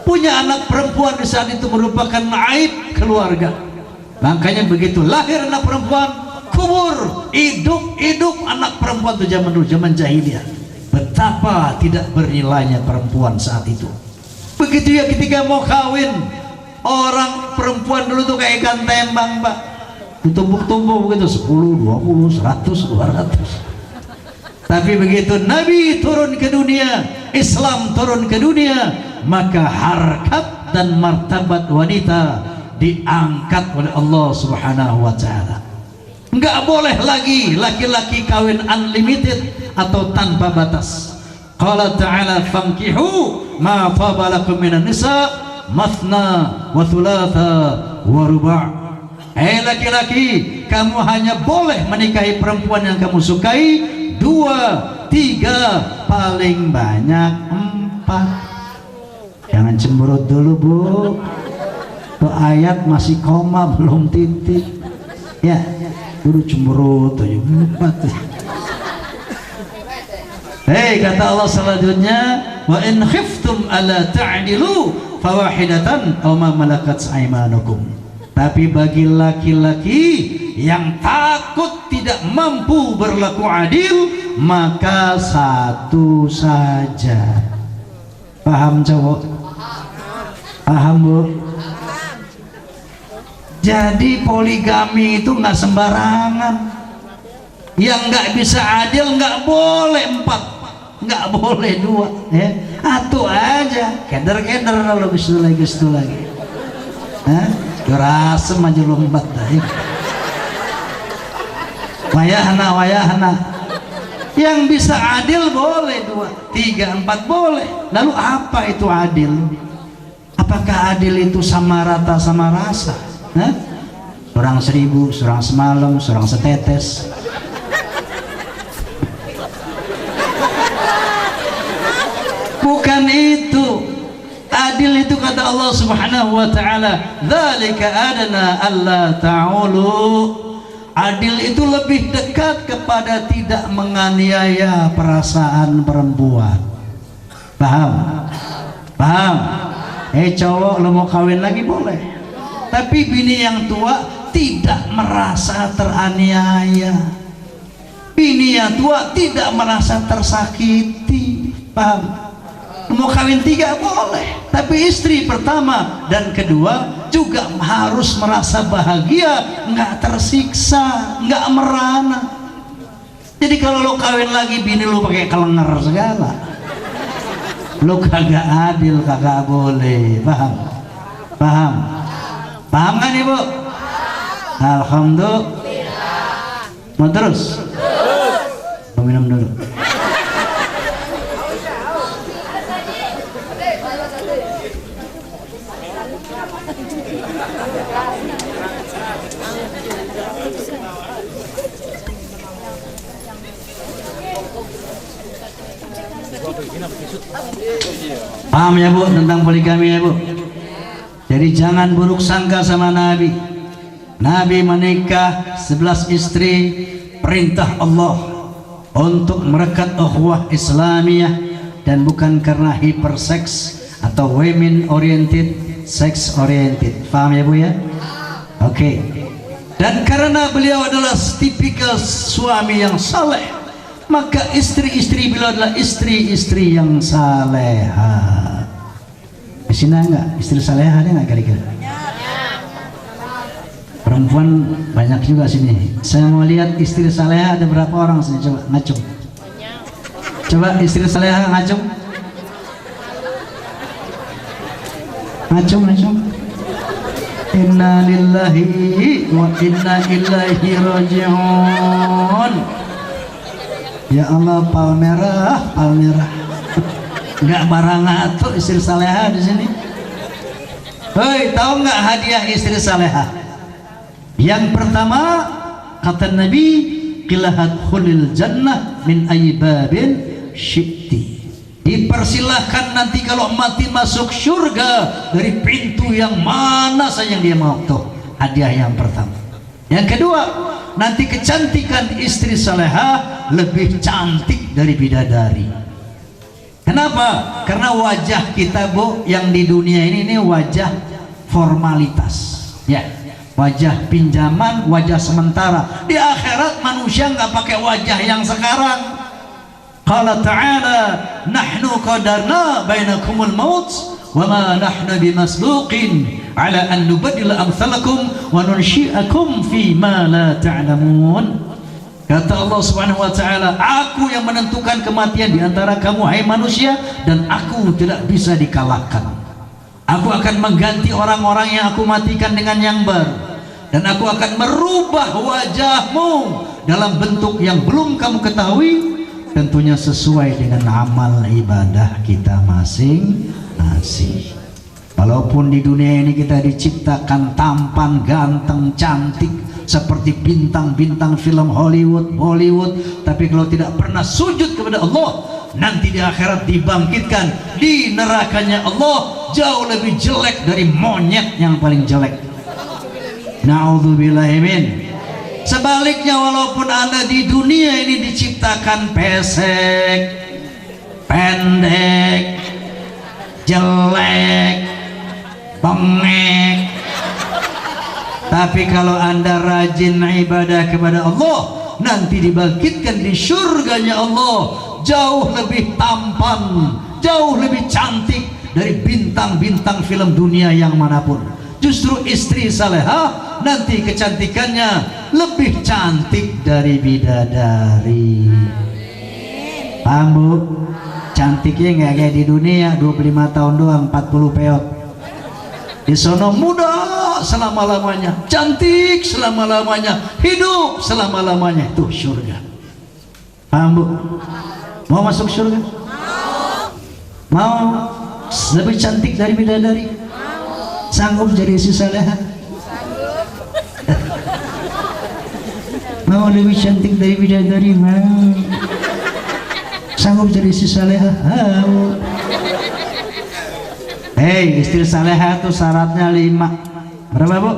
Punya anak perempuan di saat itu merupakan aib keluarga. Makanya begitu lahir anak perempuan, kubur hidup-hidup anak perempuan itu zaman dulu, zaman jahiliyah. Betapa tidak bernilainya perempuan saat itu. Begitu ya ketika mau kawin, orang perempuan dulu tuh kayak ikan tembang pak, ditumbuk-tumbuk begitu 10, 20, 100, 200. Tapi begitu Nabi turun ke dunia, Islam turun ke dunia, maka harkat dan martabat wanita diangkat oleh Allah Subhanahu wa Ta'ala. Enggak boleh lagi laki-laki kawin unlimited atau tanpa batas. Qala ta'ala famkihu ma tabalakum minan nisa mathna wa thulatha wa ruba'. Laki-laki, kamu hanya boleh menikahi perempuan yang kamu sukai 2, 3, paling banyak 4. Jangan cemberut dulu bu, tuh ayat masih koma belum titik ya, dulu cemberut aja 4. Kata Allah selanjutnya, wa in khiftum alla ta'dilu fawahidatan aw ma malakat aymanukum. Tapi bagi laki-laki yang takut tidak mampu berlaku adil, maka satu saja. Paham cowok? Paham bu? Jadi poligami itu nggak sembarangan. Yang nggak bisa adil nggak boleh 4, nggak boleh 2 ya. Atuh aja keder-keder kalau gitu lagi gerasem aja lombat dah ya. Wayahna yang bisa adil boleh 2, 3, 4 boleh. Lalu apa itu adil? Apakah adil itu sama rata sama rasa? Seorang 1000, seorang semalam, seorang setetes. Bukan itu. Adil itu kata Allah Subhanahu wa Ta'ala, dzalika adana alla ta'ulu. Adil itu lebih dekat kepada tidak menganiaya perasaan perempuan. Paham? Paham? Cowok lo mau kawin lagi boleh, tapi bini yang tua tidak merasa teraniaya, bini yang tua tidak merasa tersakiti. Paham? Mau kawin 3 boleh, tapi istri pertama dan kedua juga harus merasa bahagia, nggak tersiksa, nggak merana. Jadi kalau lo kawin lagi bini lo pakai kelengar segala, lo kagak adil, kagak boleh. Paham? Paham? Paham kan ibu? Alhamdulillah. Mau terus? Mau minum dulu. Paham ya bu tentang poligami ya bu? Jadi jangan buruk sangka sama Nabi. Nabi menikah 11 istri, perintah Allah untuk merekat ukhuwah Islamiyah dan bukan karena hyperseks atau women oriented, sex oriented. Paham ya bu ya? Oke. Dan karena beliau adalah tipikal suami yang saleh, maka istri-istri beliau adalah istri-istri yang saleha. Di sini enggak istri saleha ada enggak kira-kira? Perempuan banyak juga sini. Saya mau lihat istri saleha ada berapa orang sini, coba ngacung. Coba istri saleha ngacung. Ngacung. Inna lillahi wa inna ilaihi raji'un. Ya Allah, palmerah. Enggak barang atuh istri saleha di sini. Hei, tahu nggak hadiah istri saleha? Yang pertama kata Nabi, qilahat khulil jannah min ayyibabin syi'ti. Dipersilahkan nanti kalau mati masuk surga dari pintu yang mana saja yang dia mau. Tuh hadiah yang pertama. Yang kedua, nanti kecantikan istri saleha lebih cantik dari bidadari. Kenapa? Karena wajah kita, Bu, yang di dunia ini wajah formalitas, ya, wajah pinjaman, wajah sementara. Di akhirat manusia nggak pakai wajah yang sekarang. Qala ta'ala, nahnu qadarna bainakumul maut wa ma nahnu bimasbuqin ala an nubaddila amsalakum wa nunsyi'akum fi ma la ta'lamun. Kata Allah Subhanahu wa taala, aku yang menentukan kematian di antara kamu hai manusia, dan aku tidak bisa dikalahkan. Aku akan mengganti orang-orang yang aku matikan dengan yang baru, dan aku akan merubah wajahmu dalam bentuk yang belum kamu ketahui, tentunya sesuai dengan amal ibadah kita masing-masing. Walaupun di dunia ini kita diciptakan tampan, ganteng, cantik seperti bintang-bintang film Hollywood, tapi kalau tidak pernah sujud kepada Allah, nanti di akhirat dibangkitkan di nerakanya Allah jauh lebih jelek dari monyet yang paling jelek. Na'udzubillahi min. Sebaliknya, walaupun Anda di dunia ini diciptakan pesek, pendek, jelek, bengek, tapi kalau Anda rajin ibadah kepada Allah, nanti dibangkitkan di surganya Allah jauh lebih tampan, jauh lebih cantik dari bintang-bintang film dunia yang manapun. Justru istri saleha nanti kecantikannya lebih cantik dari bidadari. Paham, Bu? Cantiknya nggak kayak di dunia 25 tahun doang, 40 peot. Di sono muda selama-lamanya, cantik selama-lamanya, hidup selama-lamanya. Itu surga. Paham, Bu? Mau masuk surga? Mau lebih cantik dari bidadari? Sanggup jadi istri saleha? Mau lebih cantik dari bidadari? Mau. Sanggup jadi istri saleha? Mau. Hei, istri saleha itu syaratnya 5. Berapa, Bu?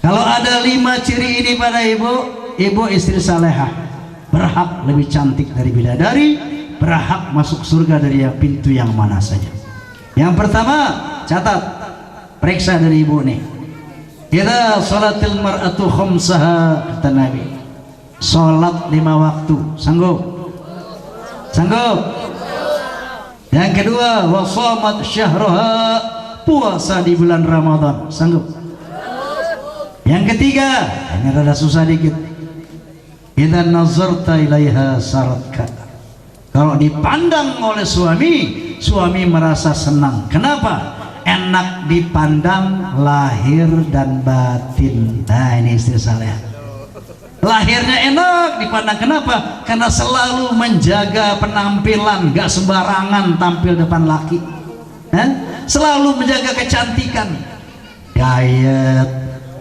Kalau ada 5 ciri ini pada ibu istri saleha, berhak lebih cantik dari bidadari, berhak masuk surga dari pintu yang mana saja. Yang pertama, catat, periksa dari ibu nih. Kita sholatil mar'atu khamsaha, kata Nabi. Sholat 5 waktu, sanggup? Sanggup? Yang kedua, wasamat syahroha, puasa di bulan Ramadan, sanggup? Yang ketiga, ini rada susah dikit. Idza nazarta ilaiha saratka. Kalau dipandang oleh suami merasa senang. Kenapa? Enak dipandang lahir dan batin. Nah, ini istri saleha. Lahirnya enak dipandang. Kenapa? Karena selalu menjaga penampilan, gak sembarangan tampil depan laki. Selalu menjaga kecantikan, diet,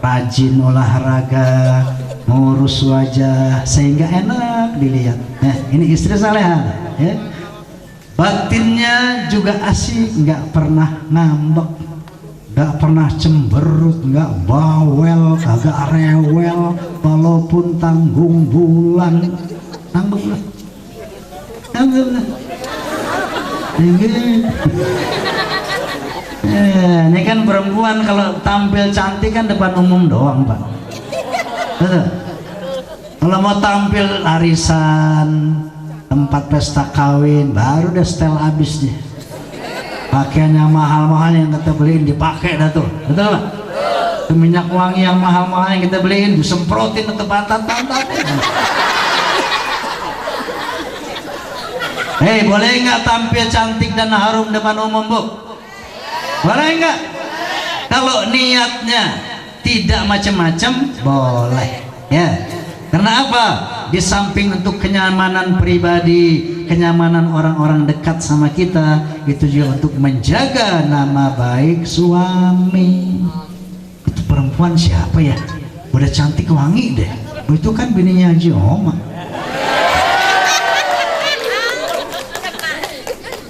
rajin olahraga, ngurus wajah, sehingga enak dilihat. Ini istri saleha, ya. Batinnya juga asik, nggak pernah ngambek, nggak pernah cemberut, nggak bawel, agak rewel, walaupun tanggung bulan, tanggung lah. Ini kan perempuan kalau tampil cantik kan depan umum doang, Pak. Betul. Kalau mau tampil arisan, tempat pesta kawin, baru deh setel habis deh. Pakaiannya mahal-mahal yang kita beliin dipakai dah tuh, betul Pak? minyak wangi yang mahal-mahal yang kita beliin disemprotin ke pantat-pantat. Hei, boleh nggak tampil cantik dan harum depan umum, Bu? Boleh nggak? Kalau niatnya tidak macam-macam, boleh. Ya. Karena apa? Di samping untuk kenyamanan pribadi, kenyamanan orang-orang dekat sama kita, itu juga untuk menjaga nama baik suami. Itu perempuan siapa ya? Udah cantik wangi deh. Itu kan bininya Haji Oma.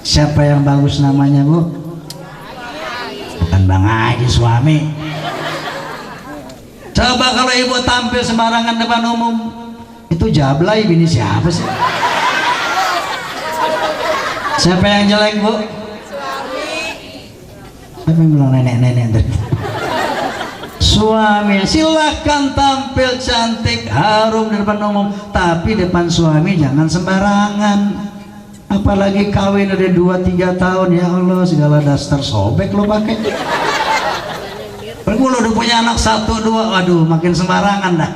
Siapa yang bagus namanya, Bu? Bukan Bang Haji, suami. Coba kalau ibu tampil sembarangan depan umum, itu jablay bini siapa sih? Siapa yang jelek, Bu? Suami. Siapa yang bilang nenek-nenek tadi? Suami. Silahkan tampil cantik harum di depan umum, tapi depan suami jangan sembarangan. Apalagi kawin ada 2-3 tahun, ya Allah, segala daster sobek lo pakai. Lo udah punya anak 1-2, aduh makin sembarangan dah.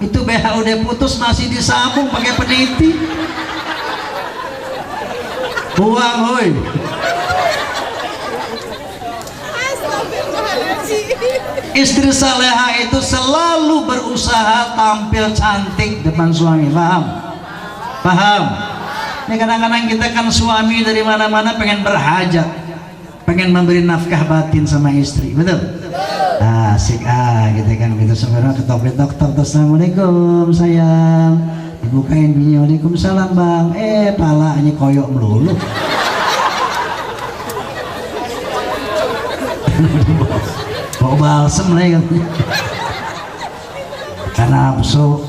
Itu BH udah putus masih disambung pakai peniti. Buang, hoi. Istri saleha itu selalu berusaha tampil cantik depan suami, paham? Paham? Ini kadang-kadang kita kan suami dari mana-mana pengen berhajat, pengen memberi nafkah batin sama istri, betul? Asik gitu kan, kita sebenarnya ketok-ketok, assalamualaikum sayang, dibukain bini, waalaikumsalam bang, palanya koyok melulu. Bawa balsem lagi kan, karena nafsu.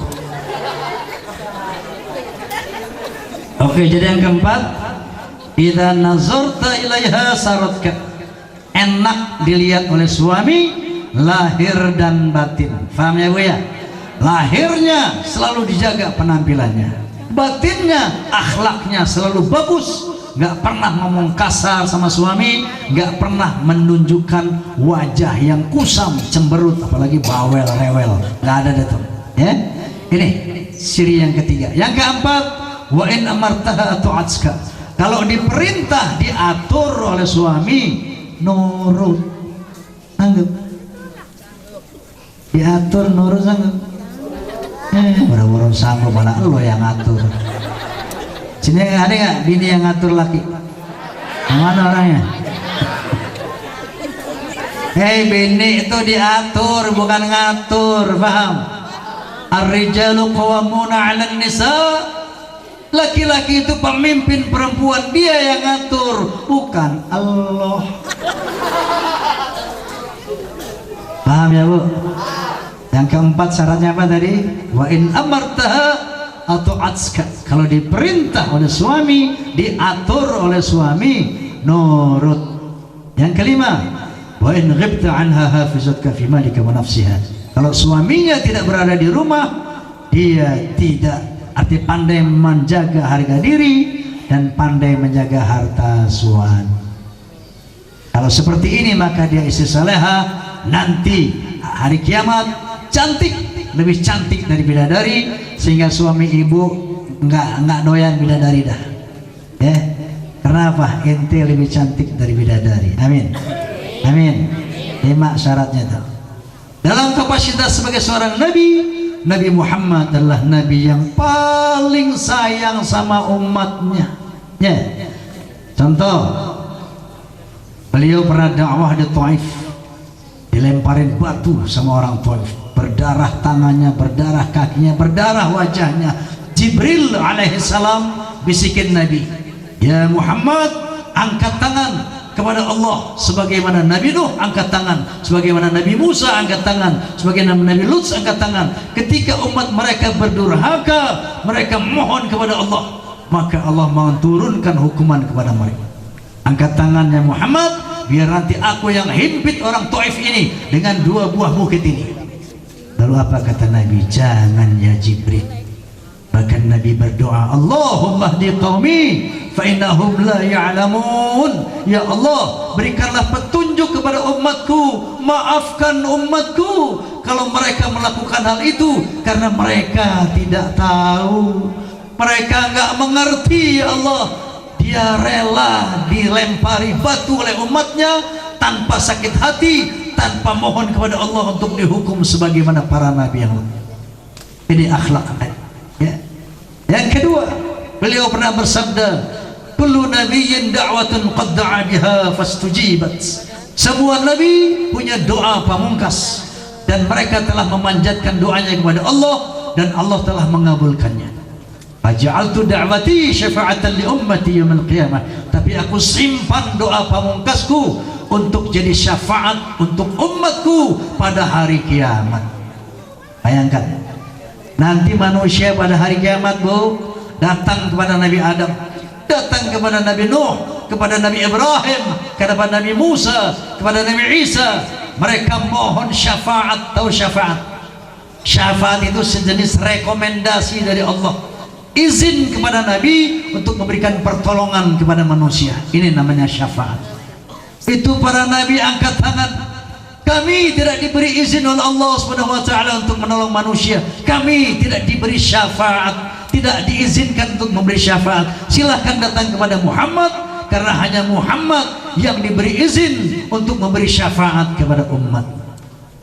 Oke, jadi yang keempat, idza nazarta ilaiha saratka, enak dilihat oleh suami lahir dan batin. Paham ya, Bu ya? Lahirnya selalu dijaga penampilannya, batinnya akhlaknya selalu bagus, nggak pernah ngomong kasar sama suami, nggak pernah menunjukkan wajah yang kusam cemberut, apalagi bawel rewel, nggak ada itu ya. Ini ciri yang ketiga. Yang keempat, wa in amartaha tu'atska, kalau diperintah diatur oleh suami nurut, anggap diatur nurut, sanggup. Boro-boro sanggup malah lo yang ngatur. Sini ada nggak bini yang ngatur laki? Mana orangnya? Hei, bini itu diatur bukan ngatur, paham? Ar-rijalu qawwamuna 'alan nisa, laki-laki itu pemimpin perempuan, dia yang ngatur, bukan Allah. Paham ya, Bu? Yang keempat syaratnya apa tadi? Wa in amartaha atau atska, kalau diperintah oleh suami, diatur oleh suami, nurut. Yang kelima, wa in ghibta anha hafizatka fi malika wa nafsiha, kalau suaminya tidak berada di rumah, dia tidak, arti pandai menjaga harga diri dan pandai menjaga harta suami. Kalau seperti ini maka dia istri saleha, nanti hari kiamat cantik, lebih cantik dari bidadari, sehingga suami ibu nggak doyan bidadari dah ya. Kenapa? Ente lebih cantik dari bidadari. Amin, amin. 5 syaratnya tuh. Dalam kapasitas sebagai seorang nabi, Nabi Muhammad adalah nabi yang paling sayang sama umatnya ya. Contoh, beliau pernah dakwah di Taif, dilemparin batu sama orang Taif, berdarah tangannya, berdarah kakinya, berdarah wajahnya. Jibril alaihissalam bisikin Nabi, ya Muhammad, angkat tangan kepada Allah sebagaimana Nabi Nuh angkat tangan, sebagaimana Nabi Musa angkat tangan, sebagaimana Nabi Lut angkat tangan. Ketika umat mereka berdurhaka, mereka mohon kepada Allah, maka Allah menurunkan hukuman kepada mereka. Angkat tangannya Muhammad, biar nanti aku yang himpit orang Taif ini dengan 2 buah bukit ini. Lalu apa kata Nabi? Jangan ya Jibril. Bahkan Nabi berdoa, Allahumma hdi qaumi fa innahum la ya'lamun. Ya Allah, berikanlah petunjuk kepada umatku, maafkan umatku kalau mereka melakukan hal itu karena mereka tidak tahu, mereka enggak mengerti. Ya Allah, dia rela dilempari batu oleh umatnya tanpa sakit hati, tanpa mohon kepada Allah untuk dihukum sebagaimana para nabi yang lain. Ini akhlak, ya. Yang kedua, beliau pernah bersabda, kullu nabiyyin da'watun qad da'a biha fastujibat. Semua nabi punya doa pamungkas dan mereka telah memanjatkan doanya kepada Allah dan Allah telah mengabulkannya. Faja'altu da'wati syafa'atan li ummati yaumil qiyamah. Tapi aku simpan doa pamungkasku untuk jadi syafaat untuk umatku pada hari kiamat. Bayangkan, nanti manusia pada hari kiamat, Bu, datang kepada Nabi Adam, datang kepada Nabi Nuh, kepada Nabi Ibrahim, kepada Nabi Musa, kepada Nabi Isa. Mereka mohon syafaat. Tahu syafaat? Syafaat itu sejenis rekomendasi dari Allah, izin kepada Nabi untuk memberikan pertolongan kepada manusia. Ini namanya syafaat. Itu para Nabi angkat tangan. Kami tidak diberi izin oleh Allah Subhanahu wa taala untuk menolong manusia. Kami tidak diberi syafaat, tidak diizinkan untuk memberi syafaat. Silahkan datang kepada Muhammad, karena hanya Muhammad yang diberi izin untuk memberi syafaat kepada umat.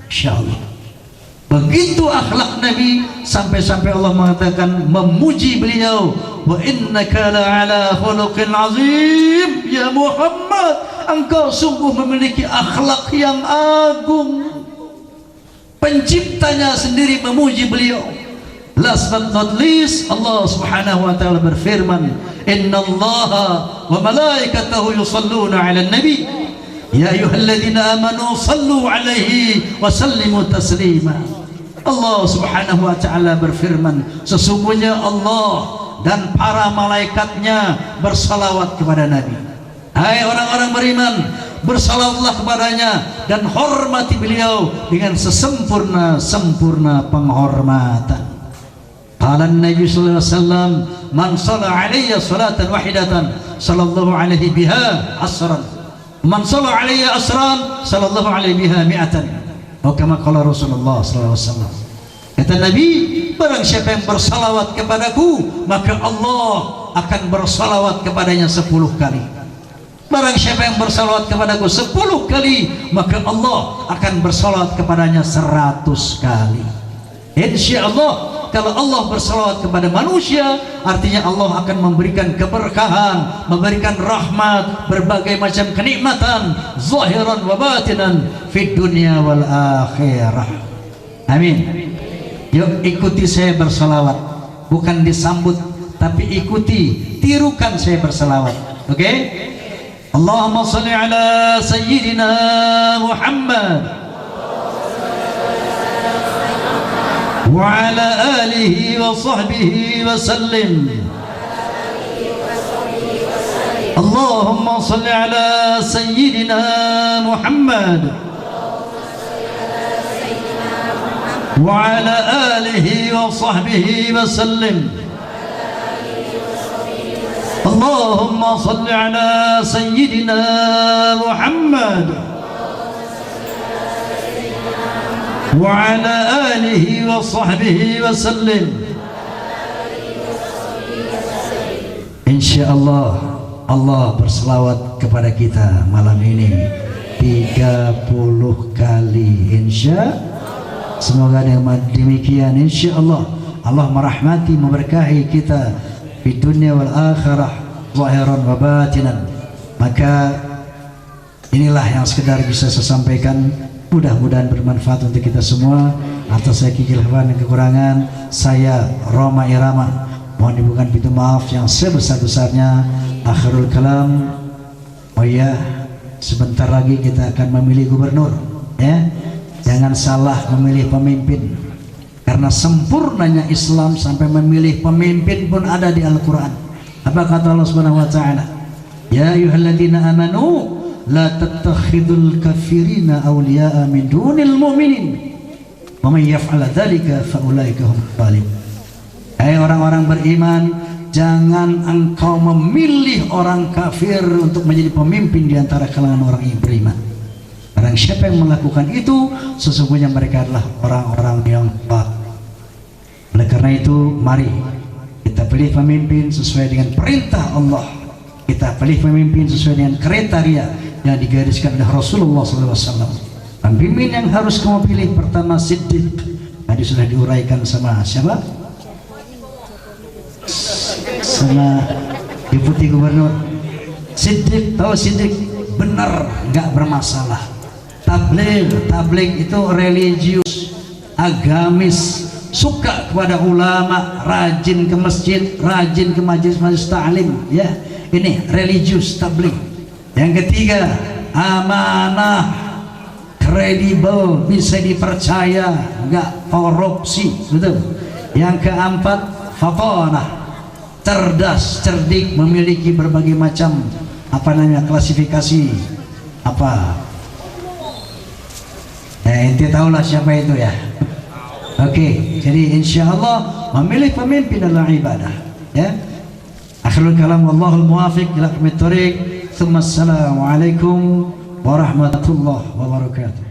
Insyaallah. Begitu akhlak Nabi, sampai-sampai Allah mengatakan, memuji beliau, wa innaka la'ala khuluqin azim. Ya Muhammad, engkau sungguh memiliki akhlak yang agung. Penciptanya sendiri memuji beliau. Last but not least, Allah Subhanahu wa taala berfirman, innallaha wa malaikatahu yusalluna 'alan nabi ya ayyuhalladzina amanu sallu 'alaihi wa sallimu taslima. Allah Subhanahu wa taala berfirman, sesungguhnya Allah dan para malaikatnya bersalawat kepada Nabi. Hai orang-orang beriman, bersalawatlah kepadanya dan hormati beliau dengan sesempurna-sempurna penghormatan. Qala an-nabi sallallahu alaihi wasallam, man shalla alayya salatan wahidatan sallallahu alaihi biha asran, man shalla alayya asran sallallahu alaihi biha mi'atan. Atau kama qala Rasulullah sallallahu alaihi wasallam. Kata Nabi, barang siapa yang bersalawat kepadaku, maka Allah akan bersalawat kepadanya 10 kali. Barang siapa yang bersalawat kepadaku 10 kali, maka Allah akan bersalawat kepadanya 100 kali. Insyaallah, kalau Allah bersalawat kepada manusia, artinya Allah akan memberikan keberkahan, memberikan rahmat, berbagai macam kenikmatan zahiran wa batinan fid dunya wal akhirah. Amin. Yuk ikuti saya bersalawat, bukan disambut tapi ikuti, tirukan saya bersalawat. Oke? Okay? Allahumma shalli ala sayyidina Muhammad wa ala alihi wa sahbihi wa sallim. Allahumma shalli ala sayyidina Muhammad wa ala alihi wa sahbihi wa sallim. Allahumma salli ala sayyidina Muhammad wa ala alihi wa sahbihi wa sallim. Insyaallah Allah berselawat kepada kita malam ini 30 kali, insyaallah. Semoga dengan demikian insyaallah Allah merahmati, memberkahi kita di dunia wal akhirah zahiran wa batinan. Maka inilah yang sekedar bisa saya sampaikan, mudah-mudahan bermanfaat untuk kita semua. Atas saya kekeliruan dan kekurangan, saya Roma Irama mohon dibukakan pintu maaf yang sebesar-besarnya. Akhirul kalam, oh ya, sebentar lagi kita akan memilih gubernur, ya. Jangan salah memilih pemimpin, karena sempurnanya Islam sampai memilih pemimpin pun ada di Al-Quran. Apa kata Allah Subhanahu wa taala? Ya ayyuhalladzina amanu la tattakhidul kafirina awliya'a min dunil mu'minin wa may yaf'al dzalika fa ulaika hum dzalimun. Hai orang-orang beriman, jangan engkau memilih orang kafir untuk menjadi pemimpin di antara kalangan orang yang beriman. Barang siapa yang melakukan itu, sesungguhnya mereka adalah orang-orang yang baik. Oleh karena itu, mari kita pilih pemimpin sesuai dengan perintah Allah. Kita pilih pemimpin sesuai dengan kriteria yang digariskan oleh Rasulullah SAW. Pemimpin yang harus kamu pilih pertama Siddiq. Tadi sudah diuraikan sama siapa? Sama Deputi Gubernur. Siddiq, tahu Siddiq benar, nggak bermasalah. Tabligh itu religius, agamis, suka kepada ulama, rajin ke masjid, rajin ke majelis-majelis ta'lim, ya. Ini religius, tabligh. Yang ketiga, amanah, kredibel, bisa dipercaya, nggak korupsi, betul. Yang keempat, fatanah, cerdas, cerdik, memiliki berbagai macam klasifikasi ente tahulah siapa itu ya. Oke, jadi insya Allah memilih pemimpin adalah ibadah, ya. Akhirul kalam, wallahul muwafiq ila aqwamit thoriq. Assalamualaikum warahmatullahi wabarakatuh.